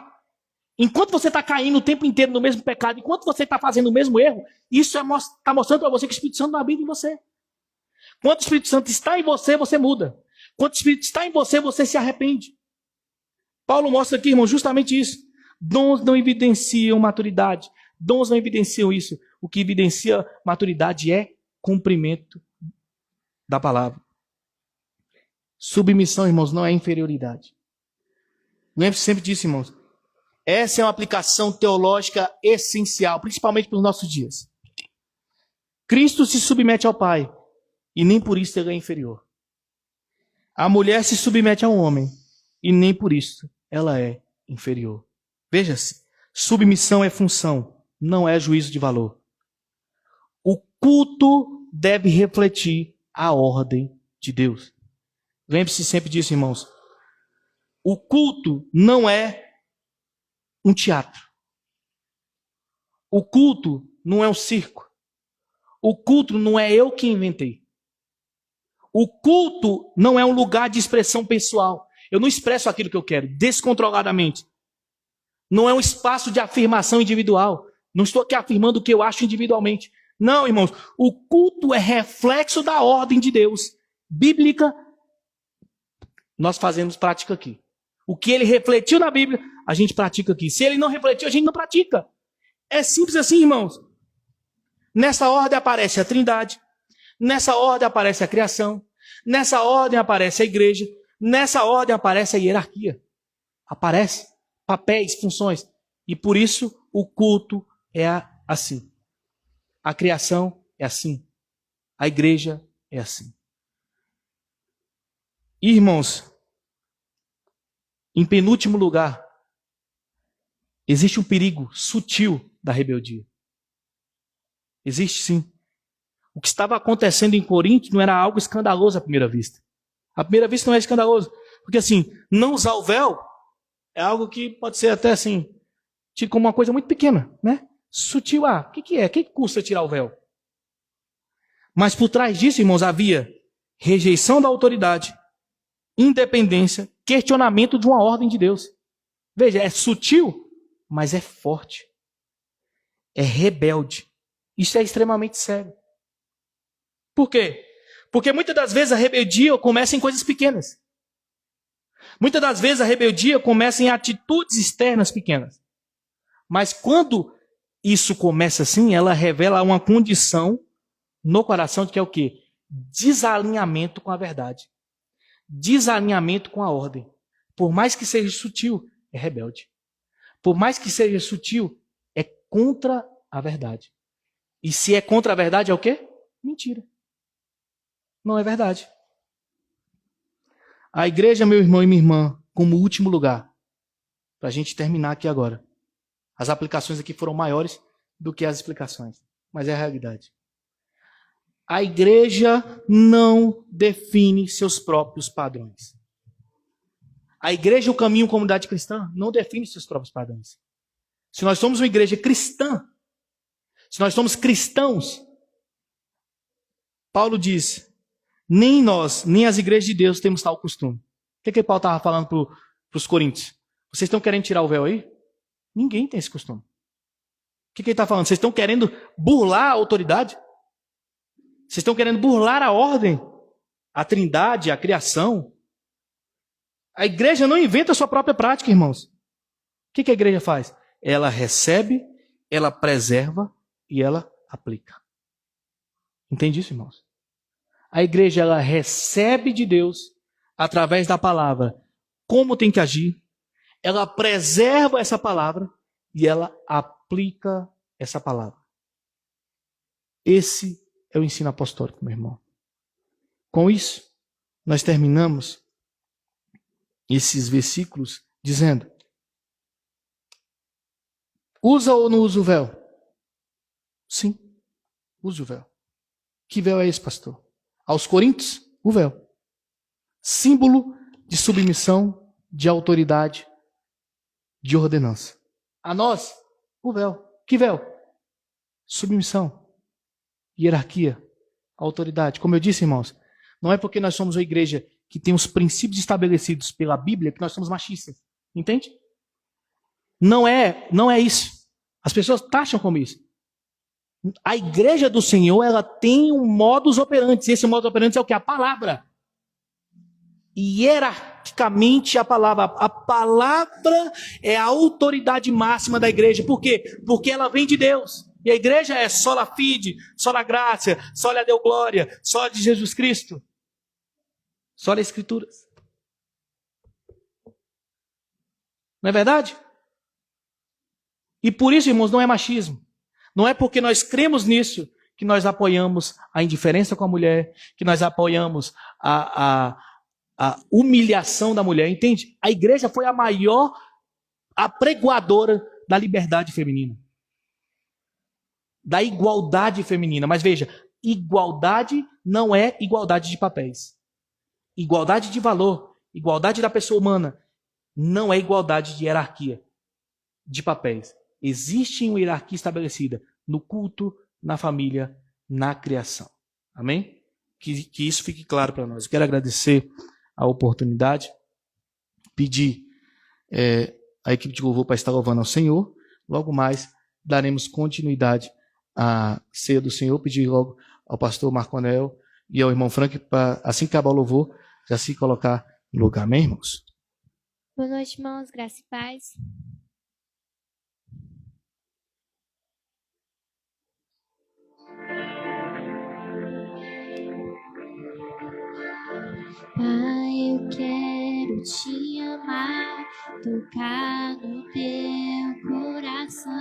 Enquanto você está caindo o tempo inteiro no mesmo pecado, enquanto você está fazendo o mesmo erro, isso está mostrando para você que o Espírito Santo não habita em você. Quando o Espírito Santo está em você, você muda. Quando o Espírito está em você, você se arrepende. Paulo mostra aqui, irmão, justamente isso. Dons não evidenciam maturidade. Dons não evidenciam isso. O que evidencia maturidade é cumprimento da palavra. Submissão, irmãos, não é inferioridade. Lembre-se sempre disso, irmãos. Essa é uma aplicação teológica essencial, principalmente para os nossos dias. Cristo se submete ao Pai, e nem por isso ele é inferior. A mulher se submete ao homem, e nem por isso ela é inferior. Veja-se, submissão é função, não é juízo de valor. culto deve refletir a ordem de Deus. Lembre-se sempre disso, irmãos. O culto não é um teatro. O culto não é um circo. O culto não é eu que inventei. O culto não é um lugar de expressão pessoal. Eu não expresso aquilo que eu quero, descontroladamente. Não é um espaço de afirmação individual. Não estou aqui afirmando o que eu acho individualmente. Não, irmãos. O culto é reflexo da ordem de Deus. Bíblica, nós fazemos prática aqui. O que ele refletiu na Bíblia, a gente pratica aqui. Se ele não refletiu, a gente não pratica. É simples assim, irmãos. Nessa ordem aparece a Trindade. Nessa ordem aparece a criação. Nessa ordem aparece a igreja. Nessa ordem aparece a hierarquia. Aparece papéis, funções. E por isso o culto é assim. A criação é assim. A igreja é assim. Irmãos, em penúltimo lugar, existe um perigo sutil da rebeldia. Existe sim. O que estava acontecendo em Corinto não era algo escandaloso à primeira vista. À primeira vista não é escandaloso. Porque assim, não usar o véu é algo que pode ser até assim, tipo como uma coisa muito pequena, né? Sutil. O que é? O que custa tirar o véu? Mas por trás disso, irmãos, havia rejeição da autoridade, independência, questionamento de uma ordem de Deus. Veja, é sutil, mas é forte. É rebelde. Isso é extremamente sério. Por quê? Porque muitas das vezes a rebeldia começa em coisas pequenas. Muitas das vezes a rebeldia começa em atitudes externas pequenas. Mas quando isso começa assim, ela revela uma condição no coração de que é o quê? Desalinhamento com a verdade. Desalinhamento com a ordem. Por mais que seja sutil, é rebelde. Por mais que seja sutil, é contra a verdade. E se é contra a verdade, é o quê? Mentira. Não é verdade. A igreja, meu irmão e minha irmã, como último lugar, para a gente terminar aqui agora. As aplicações aqui foram maiores do que as explicações, mas é a realidade. A igreja não define seus próprios padrões. A igreja, o caminho, comunidade cristã, não define seus próprios padrões. Se nós somos uma igreja cristã, se nós somos cristãos, Paulo diz, nem nós, nem as igrejas de Deus temos tal costume. O que Paulo estava falando para os coríntios? Vocês estão querendo tirar o véu aí? Ninguém tem esse costume. O que ele está falando? Vocês estão querendo burlar a autoridade? Vocês estão querendo burlar a ordem? A trindade, a criação? A igreja não inventa a sua própria prática, irmãos. O que a igreja faz? Ela recebe, ela preserva e ela aplica. Entende isso, irmãos? A igreja, ela recebe de Deus, através da palavra, como tem que agir. Ela preserva essa palavra e ela aplica essa palavra. Esse é o ensino apostólico, meu irmão. Com isso, nós terminamos esses versículos dizendo: usa ou não usa o véu? Sim, usa o véu. Que véu é esse, pastor? Aos coríntios, o véu. Símbolo de submissão, de autoridade, de ordenança. A nós, o véu. Que véu? Submissão, hierarquia, autoridade. Como eu disse, irmãos, não é porque nós somos uma igreja que tem os princípios estabelecidos pela Bíblia que nós somos machistas. Entende? Não é isso. As pessoas taxam como isso. A igreja do Senhor, ela tem um modus operandi. Esse modus operandi é o que? A palavra. Hierarquicamente a palavra. A palavra é a autoridade máxima da igreja. Por quê? Porque ela vem de Deus. E a igreja é sola fide, sola gratia, sola deu glória, sola de Jesus Cristo. Sola Escrituras. Não é verdade? E por isso, irmãos, não é machismo. Não é porque nós cremos nisso que nós apoiamos a indiferença com a mulher, que nós apoiamos a humilhação da mulher, entende? A igreja foi a maior apregoadora da liberdade feminina. da igualdade feminina. Mas veja, igualdade não é igualdade de papéis. Igualdade de valor, igualdade da pessoa humana, não é igualdade de hierarquia, de papéis. Existe uma hierarquia estabelecida no culto, na família, na criação. Amém? Que isso fique claro para nós. Eu quero agradecer a oportunidade, pedir a equipe de louvor para estar louvando ao Senhor. Logo mais daremos continuidade à ceia do Senhor. Pedir logo ao pastor Marconel e ao irmão Frank para, assim que acabar o louvor, já se colocar no lugar. Amém, irmãos? Boa noite, irmãos. Graça e paz. Pai, eu quero te amar, tocar no teu coração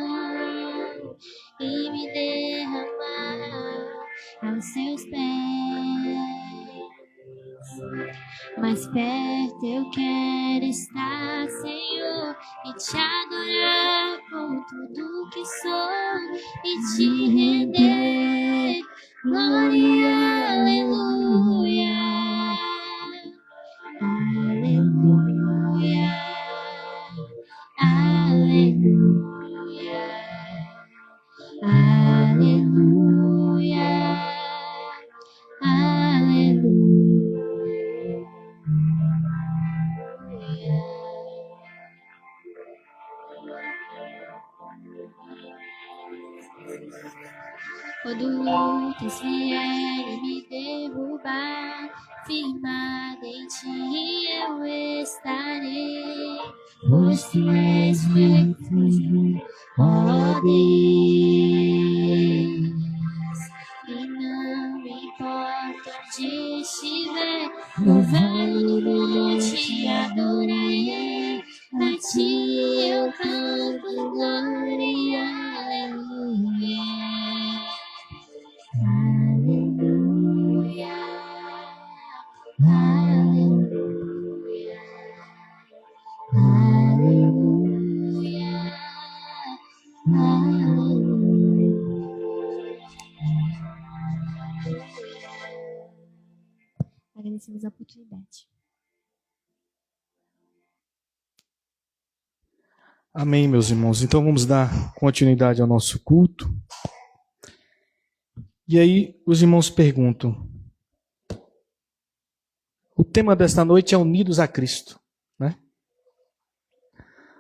e me derramar aos seus pés. Mais perto eu quero estar, Senhor, e te adorar com tudo que sou e te render. Glória, aleluia. Aleluia, aleluia, aleluia, quando lutas vierem me derrubar, firmada em ti eu estarei, pois tu és meu refúgio, ó Deus. E não importa onde estiver, no vale do monte adorarei, a ti eu canto glória, aleluia. Aleluia, aleluia, aleluia, aleluia. Agradecemos a oportunidade. Amém, meus irmãos. Então vamos dar continuidade ao nosso culto. E aí os irmãos perguntam, o tema desta noite é Unidos a Cristo, né?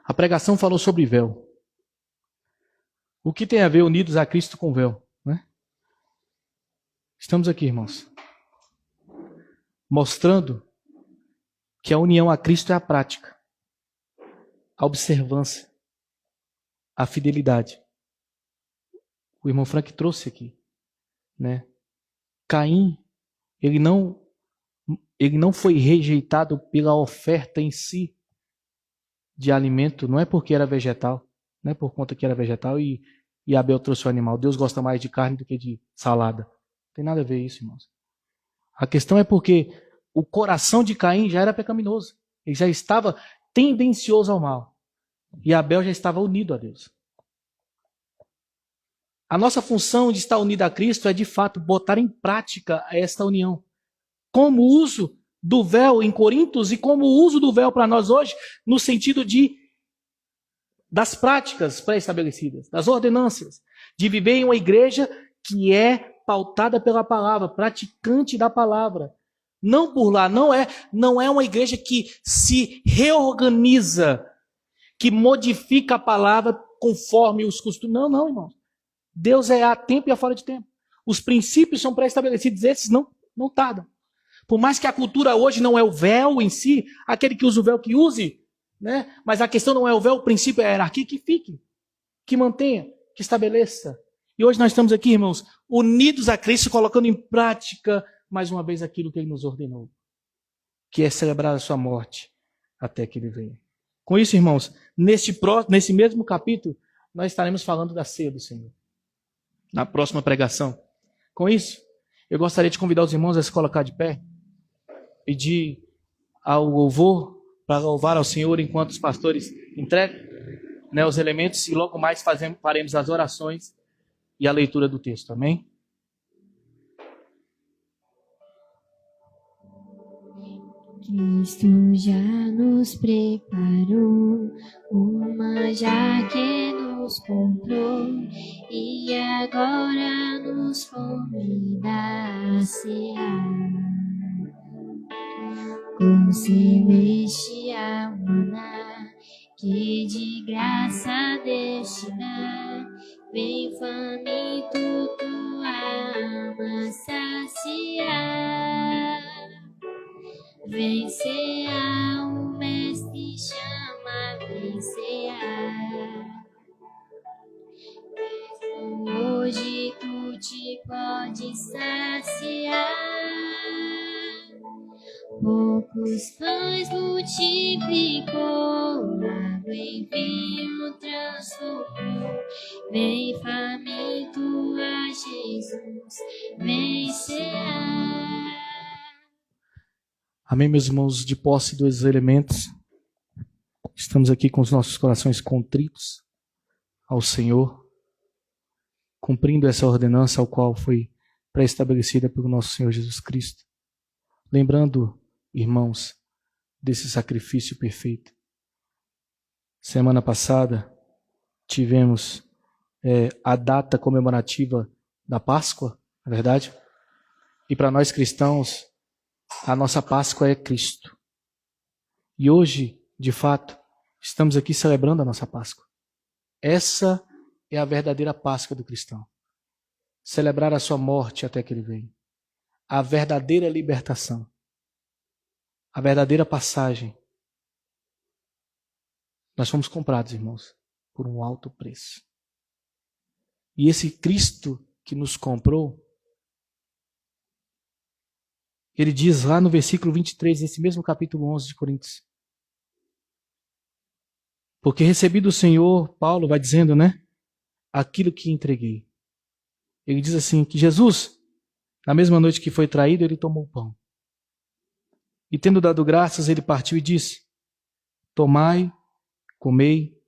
A pregação falou sobre véu. O que tem a ver Unidos a Cristo com véu, né? Estamos aqui, irmãos, mostrando que a união a Cristo é a prática, a observância, a fidelidade. O irmão Frank trouxe aqui, né? Caim, ele não foi rejeitado pela oferta em si de alimento, não é porque era vegetal, não é por conta que era vegetal e Abel trouxe o animal. Deus gosta mais de carne do que de salada. Não tem nada a ver isso, irmãos. A questão é porque o coração de Caim já era pecaminoso. Ele já estava tendencioso ao mal. E Abel já estava unido a Deus. A nossa função de estar unido a Cristo é, de fato, botar em prática esta união. Como o uso do véu em Corintos e como o uso do véu para nós hoje, no sentido das práticas pré-estabelecidas, das ordenâncias, de viver em uma igreja que é pautada pela palavra, praticante da palavra. Não por lá, não é uma igreja que se reorganiza, que modifica a palavra conforme os costumes. Não, irmãos. Deus é a tempo e a fora de tempo. Os princípios são pré-estabelecidos, esses não tardam. Por mais que a cultura hoje não é o véu em si, aquele que usa o véu que use, né? Mas a questão não é o véu, o princípio é a hierarquia, que fique, que mantenha, que estabeleça. E hoje nós estamos aqui, irmãos, unidos a Cristo, colocando em prática, mais uma vez, aquilo que Ele nos ordenou, que é celebrar a sua morte até que Ele venha. Com isso, irmãos, nesse mesmo capítulo, nós estaremos falando da ceia do Senhor, na próxima pregação. Com isso, eu gostaria de convidar os irmãos a se colocar de pé, pedir ao louvor para louvar ao Senhor enquanto os pastores entregam, né, os elementos, e logo mais faremos as orações e a leitura do texto, amém? Cristo já nos preparou uma já que nos comprou e agora nos convida a cear. Com celestial maná que de graça destina, vem faminto tua alma saciar. Vem cear, o mestre chama, vem cear. Hoje tu te podes saciar. Poucos pães multiplicou, água em vinho transformou. Vem faminto a Jesus, vem cear. Amém, meus irmãos, de posse dos elementos. Estamos aqui com os nossos corações contritos ao Senhor, cumprindo essa ordenança ao qual foi pré-estabelecida pelo nosso Senhor Jesus Cristo. Lembrando, irmãos, desse sacrifício perfeito. Semana passada tivemos a data comemorativa da Páscoa, na verdade, e para nós cristãos, a nossa Páscoa é Cristo. E hoje, de fato, estamos aqui celebrando a nossa Páscoa. Essa é a verdadeira Páscoa do cristão. Celebrar a sua morte até que ele venha. A verdadeira libertação. A verdadeira passagem. Nós fomos comprados, irmãos, por um alto preço. E esse Cristo que nos comprou, ele diz lá no versículo 23, nesse mesmo capítulo 11 de Coríntios. Porque recebi do Senhor, Paulo vai dizendo, né? Aquilo que entreguei. Ele diz assim, que Jesus, na mesma noite que foi traído, ele tomou o pão. E tendo dado graças, ele partiu e disse, tomai, comei,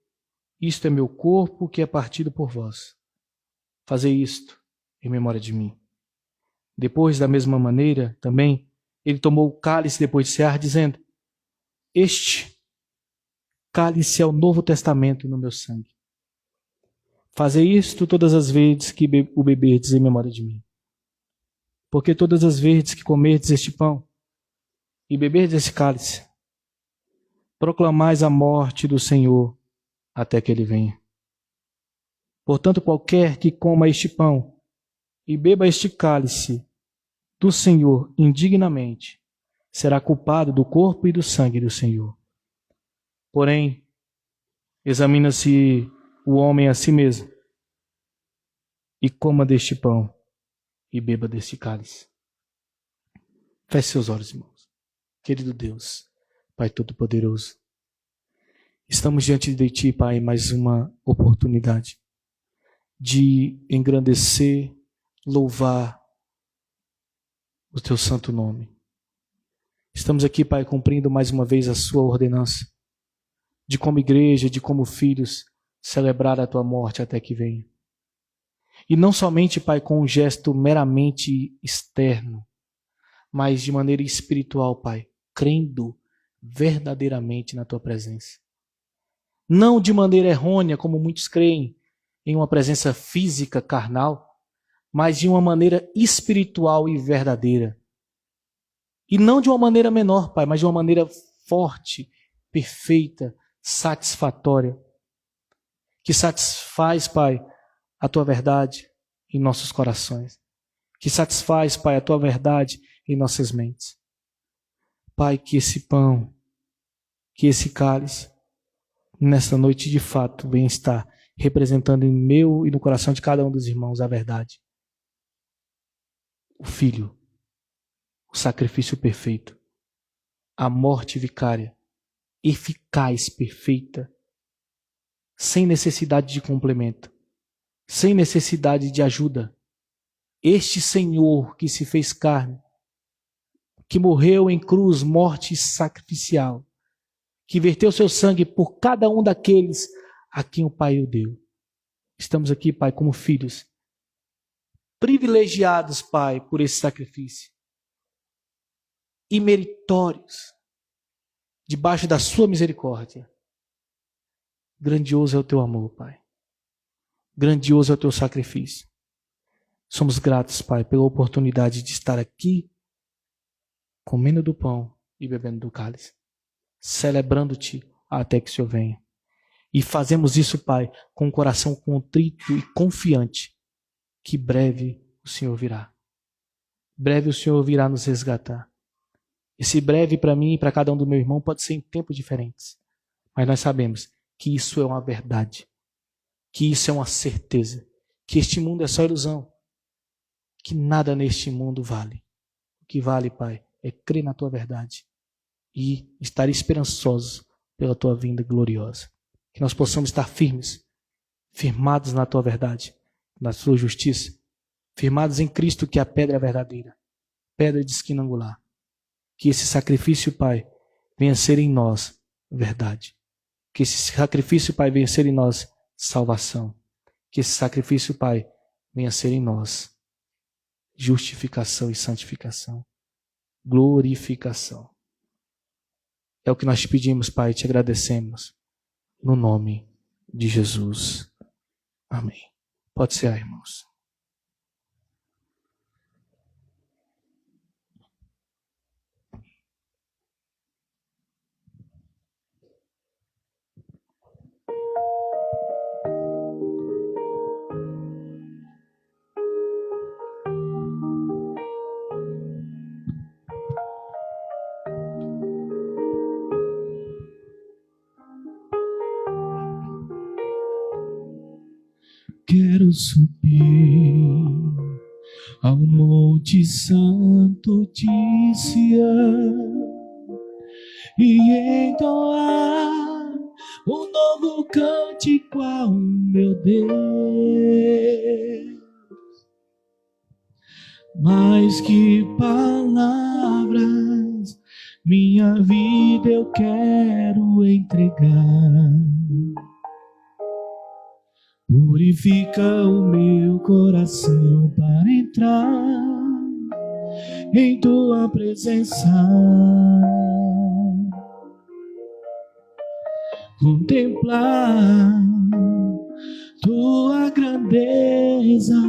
isto é meu corpo que é partido por vós. Fazei isto em memória de mim. Depois, da mesma maneira, também, ele tomou o cálice depois de cear, dizendo, este cálice é o Novo Testamento no meu sangue. Fazei isto todas as vezes que o beberdes em memória de mim. Porque todas as vezes que comerdes este pão e beberdes este cálice, proclamais a morte do Senhor até que ele venha. Portanto, qualquer que coma este pão e beba este cálice do Senhor indignamente, será culpado do corpo e do sangue do Senhor. Porém, examina-se o homem a si mesmo, e coma deste pão e beba deste cálice. Feche seus olhos, irmãos. Querido Deus, Pai Todo-Poderoso, estamos diante de Ti, Pai, mais uma oportunidade de engrandecer, louvar o Teu santo nome. Estamos aqui, Pai, cumprindo mais uma vez a Sua ordenança de como igreja, de como filhos, celebrar a Tua morte até que venha. E não somente, Pai, com um gesto meramente externo, mas de maneira espiritual, Pai, crendo verdadeiramente na Tua presença. Não de maneira errônea, como muitos creem, em uma presença física, carnal, mas de uma maneira espiritual e verdadeira. E não de uma maneira menor, Pai, mas de uma maneira forte, perfeita, satisfatória, que satisfaz, Pai, a Tua verdade em nossos corações, que satisfaz, Pai, a Tua verdade em nossas mentes. Pai, que esse pão, que esse cálice, nesta noite de fato, venha estar representando em meu e no coração de cada um dos irmãos a verdade. O Filho, o sacrifício perfeito, a morte vicária, eficaz, perfeita, sem necessidade de complemento, sem necessidade de ajuda. Este Senhor que se fez carne, que morreu em cruz, morte sacrificial, que verteu seu sangue por cada um daqueles a quem o Pai o deu. Estamos aqui, Pai, como filhos, privilegiados, Pai, por esse sacrifício. E meritórios, debaixo da sua misericórdia. Grandioso é o teu amor, Pai. Grandioso é o teu sacrifício. Somos gratos, Pai, pela oportunidade de estar aqui, comendo do pão e bebendo do cálice, celebrando-te até que o Senhor venha. E fazemos isso, Pai, com o coração contrito e confiante, que breve o Senhor virá. Breve o Senhor virá nos resgatar. Esse breve para mim e para cada um do meu irmão pode ser em tempos diferentes. Mas nós sabemos que isso é uma verdade. Que isso é uma certeza. Que este mundo é só ilusão. Que nada neste mundo vale. O que vale, Pai, é crer na tua verdade. E estar esperançosos pela tua vinda gloriosa. Que nós possamos estar firmes. Firmados na tua verdade. Na tua justiça. Firmados em Cristo, que é a pedra verdadeira. Pedra de esquina angular. Que esse sacrifício, Pai, venha ser em nós verdade. Que esse sacrifício, Pai, venha ser em nós salvação. Que esse sacrifício, Pai, venha ser em nós justificação e santificação. Glorificação. É o que nós te pedimos, Pai, e te agradecemos. No nome de Jesus. Amém. Pode ser, irmãos. Quero subir ao Monte Santo de Sião e entoar um novo cântico ao meu Deus. Mais que palavras, minha vida eu quero entregar. Purifica o meu coração para entrar em tua presença. Contemplar tua grandeza.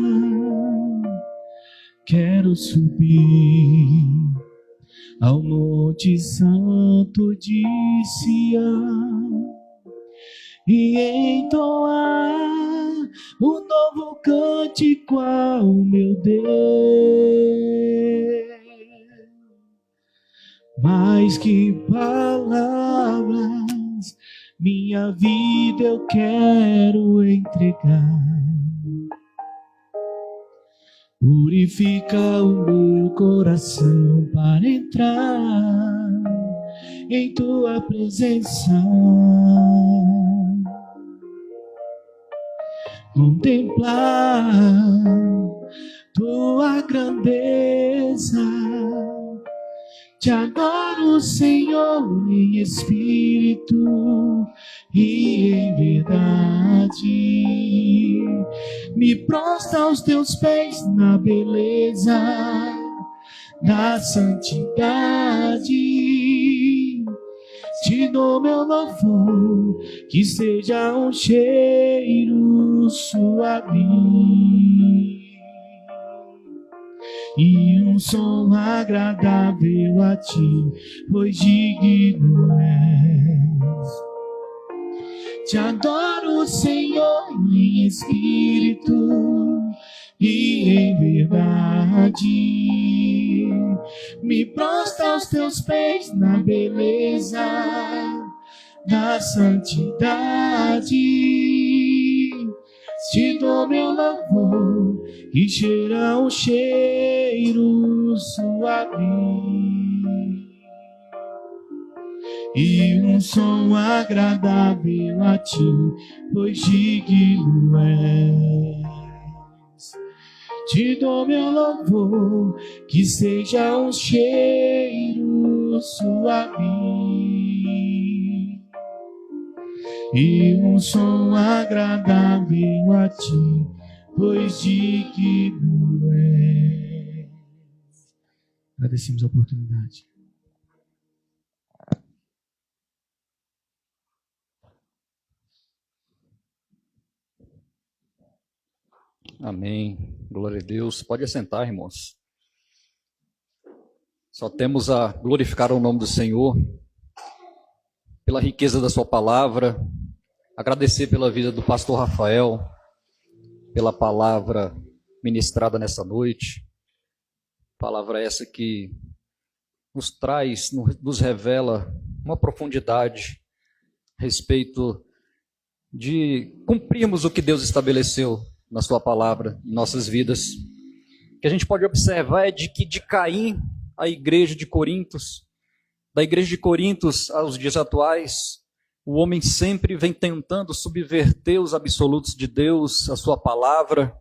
Quero subir ao Monte Santo de Sião e entoar um novo cântico ao meu Deus. Mais que palavras, minha vida eu quero entregar. Purifica o meu coração para entrar em tua presença. Contemplar tua grandeza. Te adoro, Senhor, em espírito e em verdade. Me prostro aos teus pés na beleza da santidade. Te dou meu louvor, que seja um cheiro suave e um som agradável a ti, pois digno és. Te adoro, Senhor, em espírito e em verdade. Me prostro aos teus pés na beleza da santidade. Te dou meu louvor, que cheira um cheiro suave e um som agradável a ti, pois digno és. Te dou meu louvor, que seja um cheiro suave e um som agradável a ti, pois digno és. Agradecemos a oportunidade. Amém. Glória a Deus. Pode assentar, irmãos. Só temos a glorificar o nome do Senhor pela riqueza da sua palavra, agradecer pela vida do pastor Rafael, pela palavra ministrada nessa noite, palavra essa que nos traz, nos revela uma profundidade a respeito de cumprirmos o que Deus estabeleceu na sua palavra em nossas vidas. O que a gente pode observar é de que de Caim, a igreja de Corintos, da igreja de Corintos aos dias atuais, o homem sempre vem tentando subverter os absolutos de Deus, a sua palavra,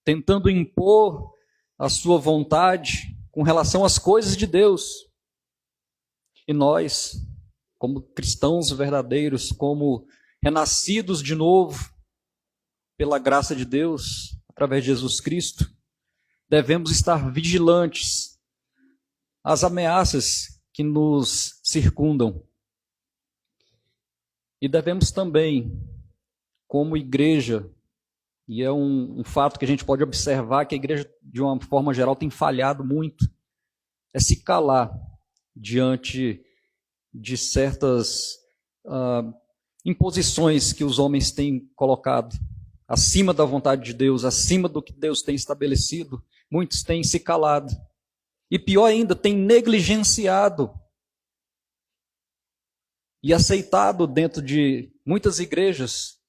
tentando impor a sua vontade com relação às coisas de Deus. E nós, como cristãos verdadeiros, como renascidos de novo pela graça de Deus, através de Jesus Cristo, devemos estar vigilantes às ameaças que nos circundam. E devemos também, como igreja, e é um fato que a gente pode observar, que a igreja, de uma forma geral, tem falhado muito, é se calar diante de certas imposições que os homens têm colocado, acima da vontade de Deus, acima do que Deus tem estabelecido. Muitos têm se calado. E pior ainda, têm negligenciado e aceitado dentro de muitas igrejas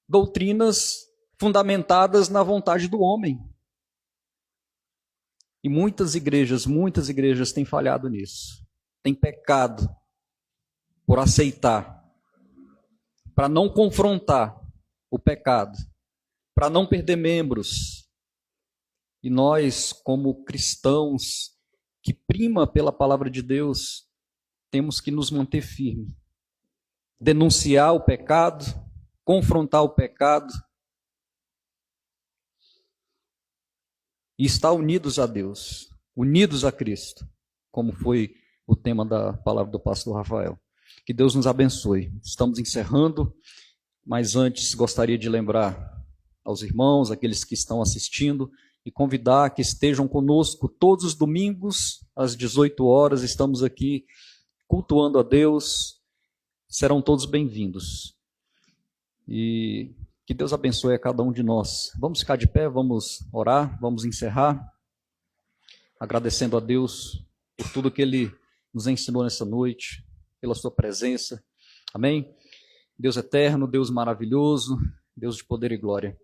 doutrinas fundamentadas na vontade do homem. E muitas igrejas têm falhado nisso. Têm pecado por aceitar, para não confrontar o pecado, para não perder membros. E nós, como cristãos que prima pela palavra de Deus, temos que nos manter firmes, denunciar o pecado, confrontar o pecado e estar unidos a Deus, unidos a Cristo, como foi o tema da palavra do pastor Rafael. Que Deus nos abençoe. Estamos encerrando, mas antes gostaria de lembrar aos irmãos, aqueles que estão assistindo, e convidar que estejam conosco todos os domingos, às 18 horas, estamos aqui cultuando a Deus, serão todos bem-vindos. E que Deus abençoe a cada um de nós. Vamos ficar de pé, vamos orar, vamos encerrar, agradecendo a Deus por tudo que Ele nos ensinou nessa noite, pela sua presença. Amém? Deus eterno, Deus maravilhoso, Deus de poder e glória.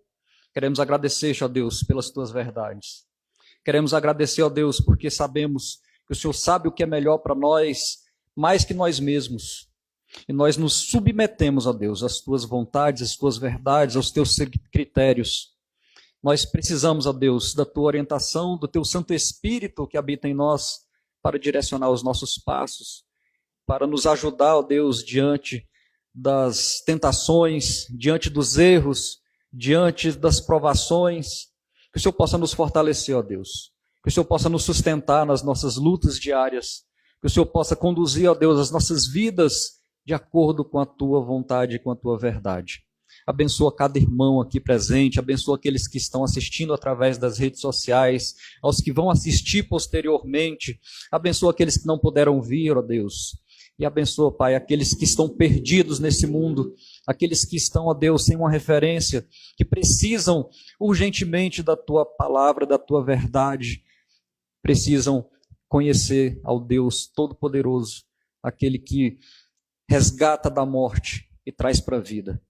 Queremos agradecer, ó Deus, pelas tuas verdades. Queremos agradecer, ó Deus, porque sabemos que o Senhor sabe o que é melhor para nós, mais que nós mesmos. E nós nos submetemos, ó Deus, às tuas vontades, às tuas verdades, aos teus critérios. Nós precisamos, ó Deus, da tua orientação, do teu Santo Espírito que habita em nós, para direcionar os nossos passos, para nos ajudar, ó Deus, diante das tentações, diante dos erros, diante das provações, que o Senhor possa nos fortalecer, ó Deus, que o Senhor possa nos sustentar nas nossas lutas diárias, que o Senhor possa conduzir, ó Deus, as nossas vidas de acordo com a tua vontade e com a tua verdade. Abençoa cada irmão aqui presente, abençoa aqueles que estão assistindo através das redes sociais, aos que vão assistir posteriormente, abençoa aqueles que não puderam vir, ó Deus, e abençoa, Pai, aqueles que estão perdidos nesse mundo, aqueles que estão, ó Deus, sem uma referência, que precisam urgentemente da tua palavra, da tua verdade, precisam conhecer ao Deus Todo-Poderoso, aquele que resgata da morte e traz para a vida.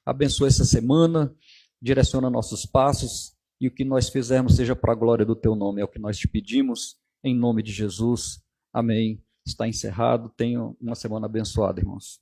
Abençoa essa semana, direciona nossos passos, e o que nós fizermos seja para a glória do teu nome, é o que nós te pedimos, em nome de Jesus. Amém. Está encerrado. Tenham uma semana abençoada, irmãos.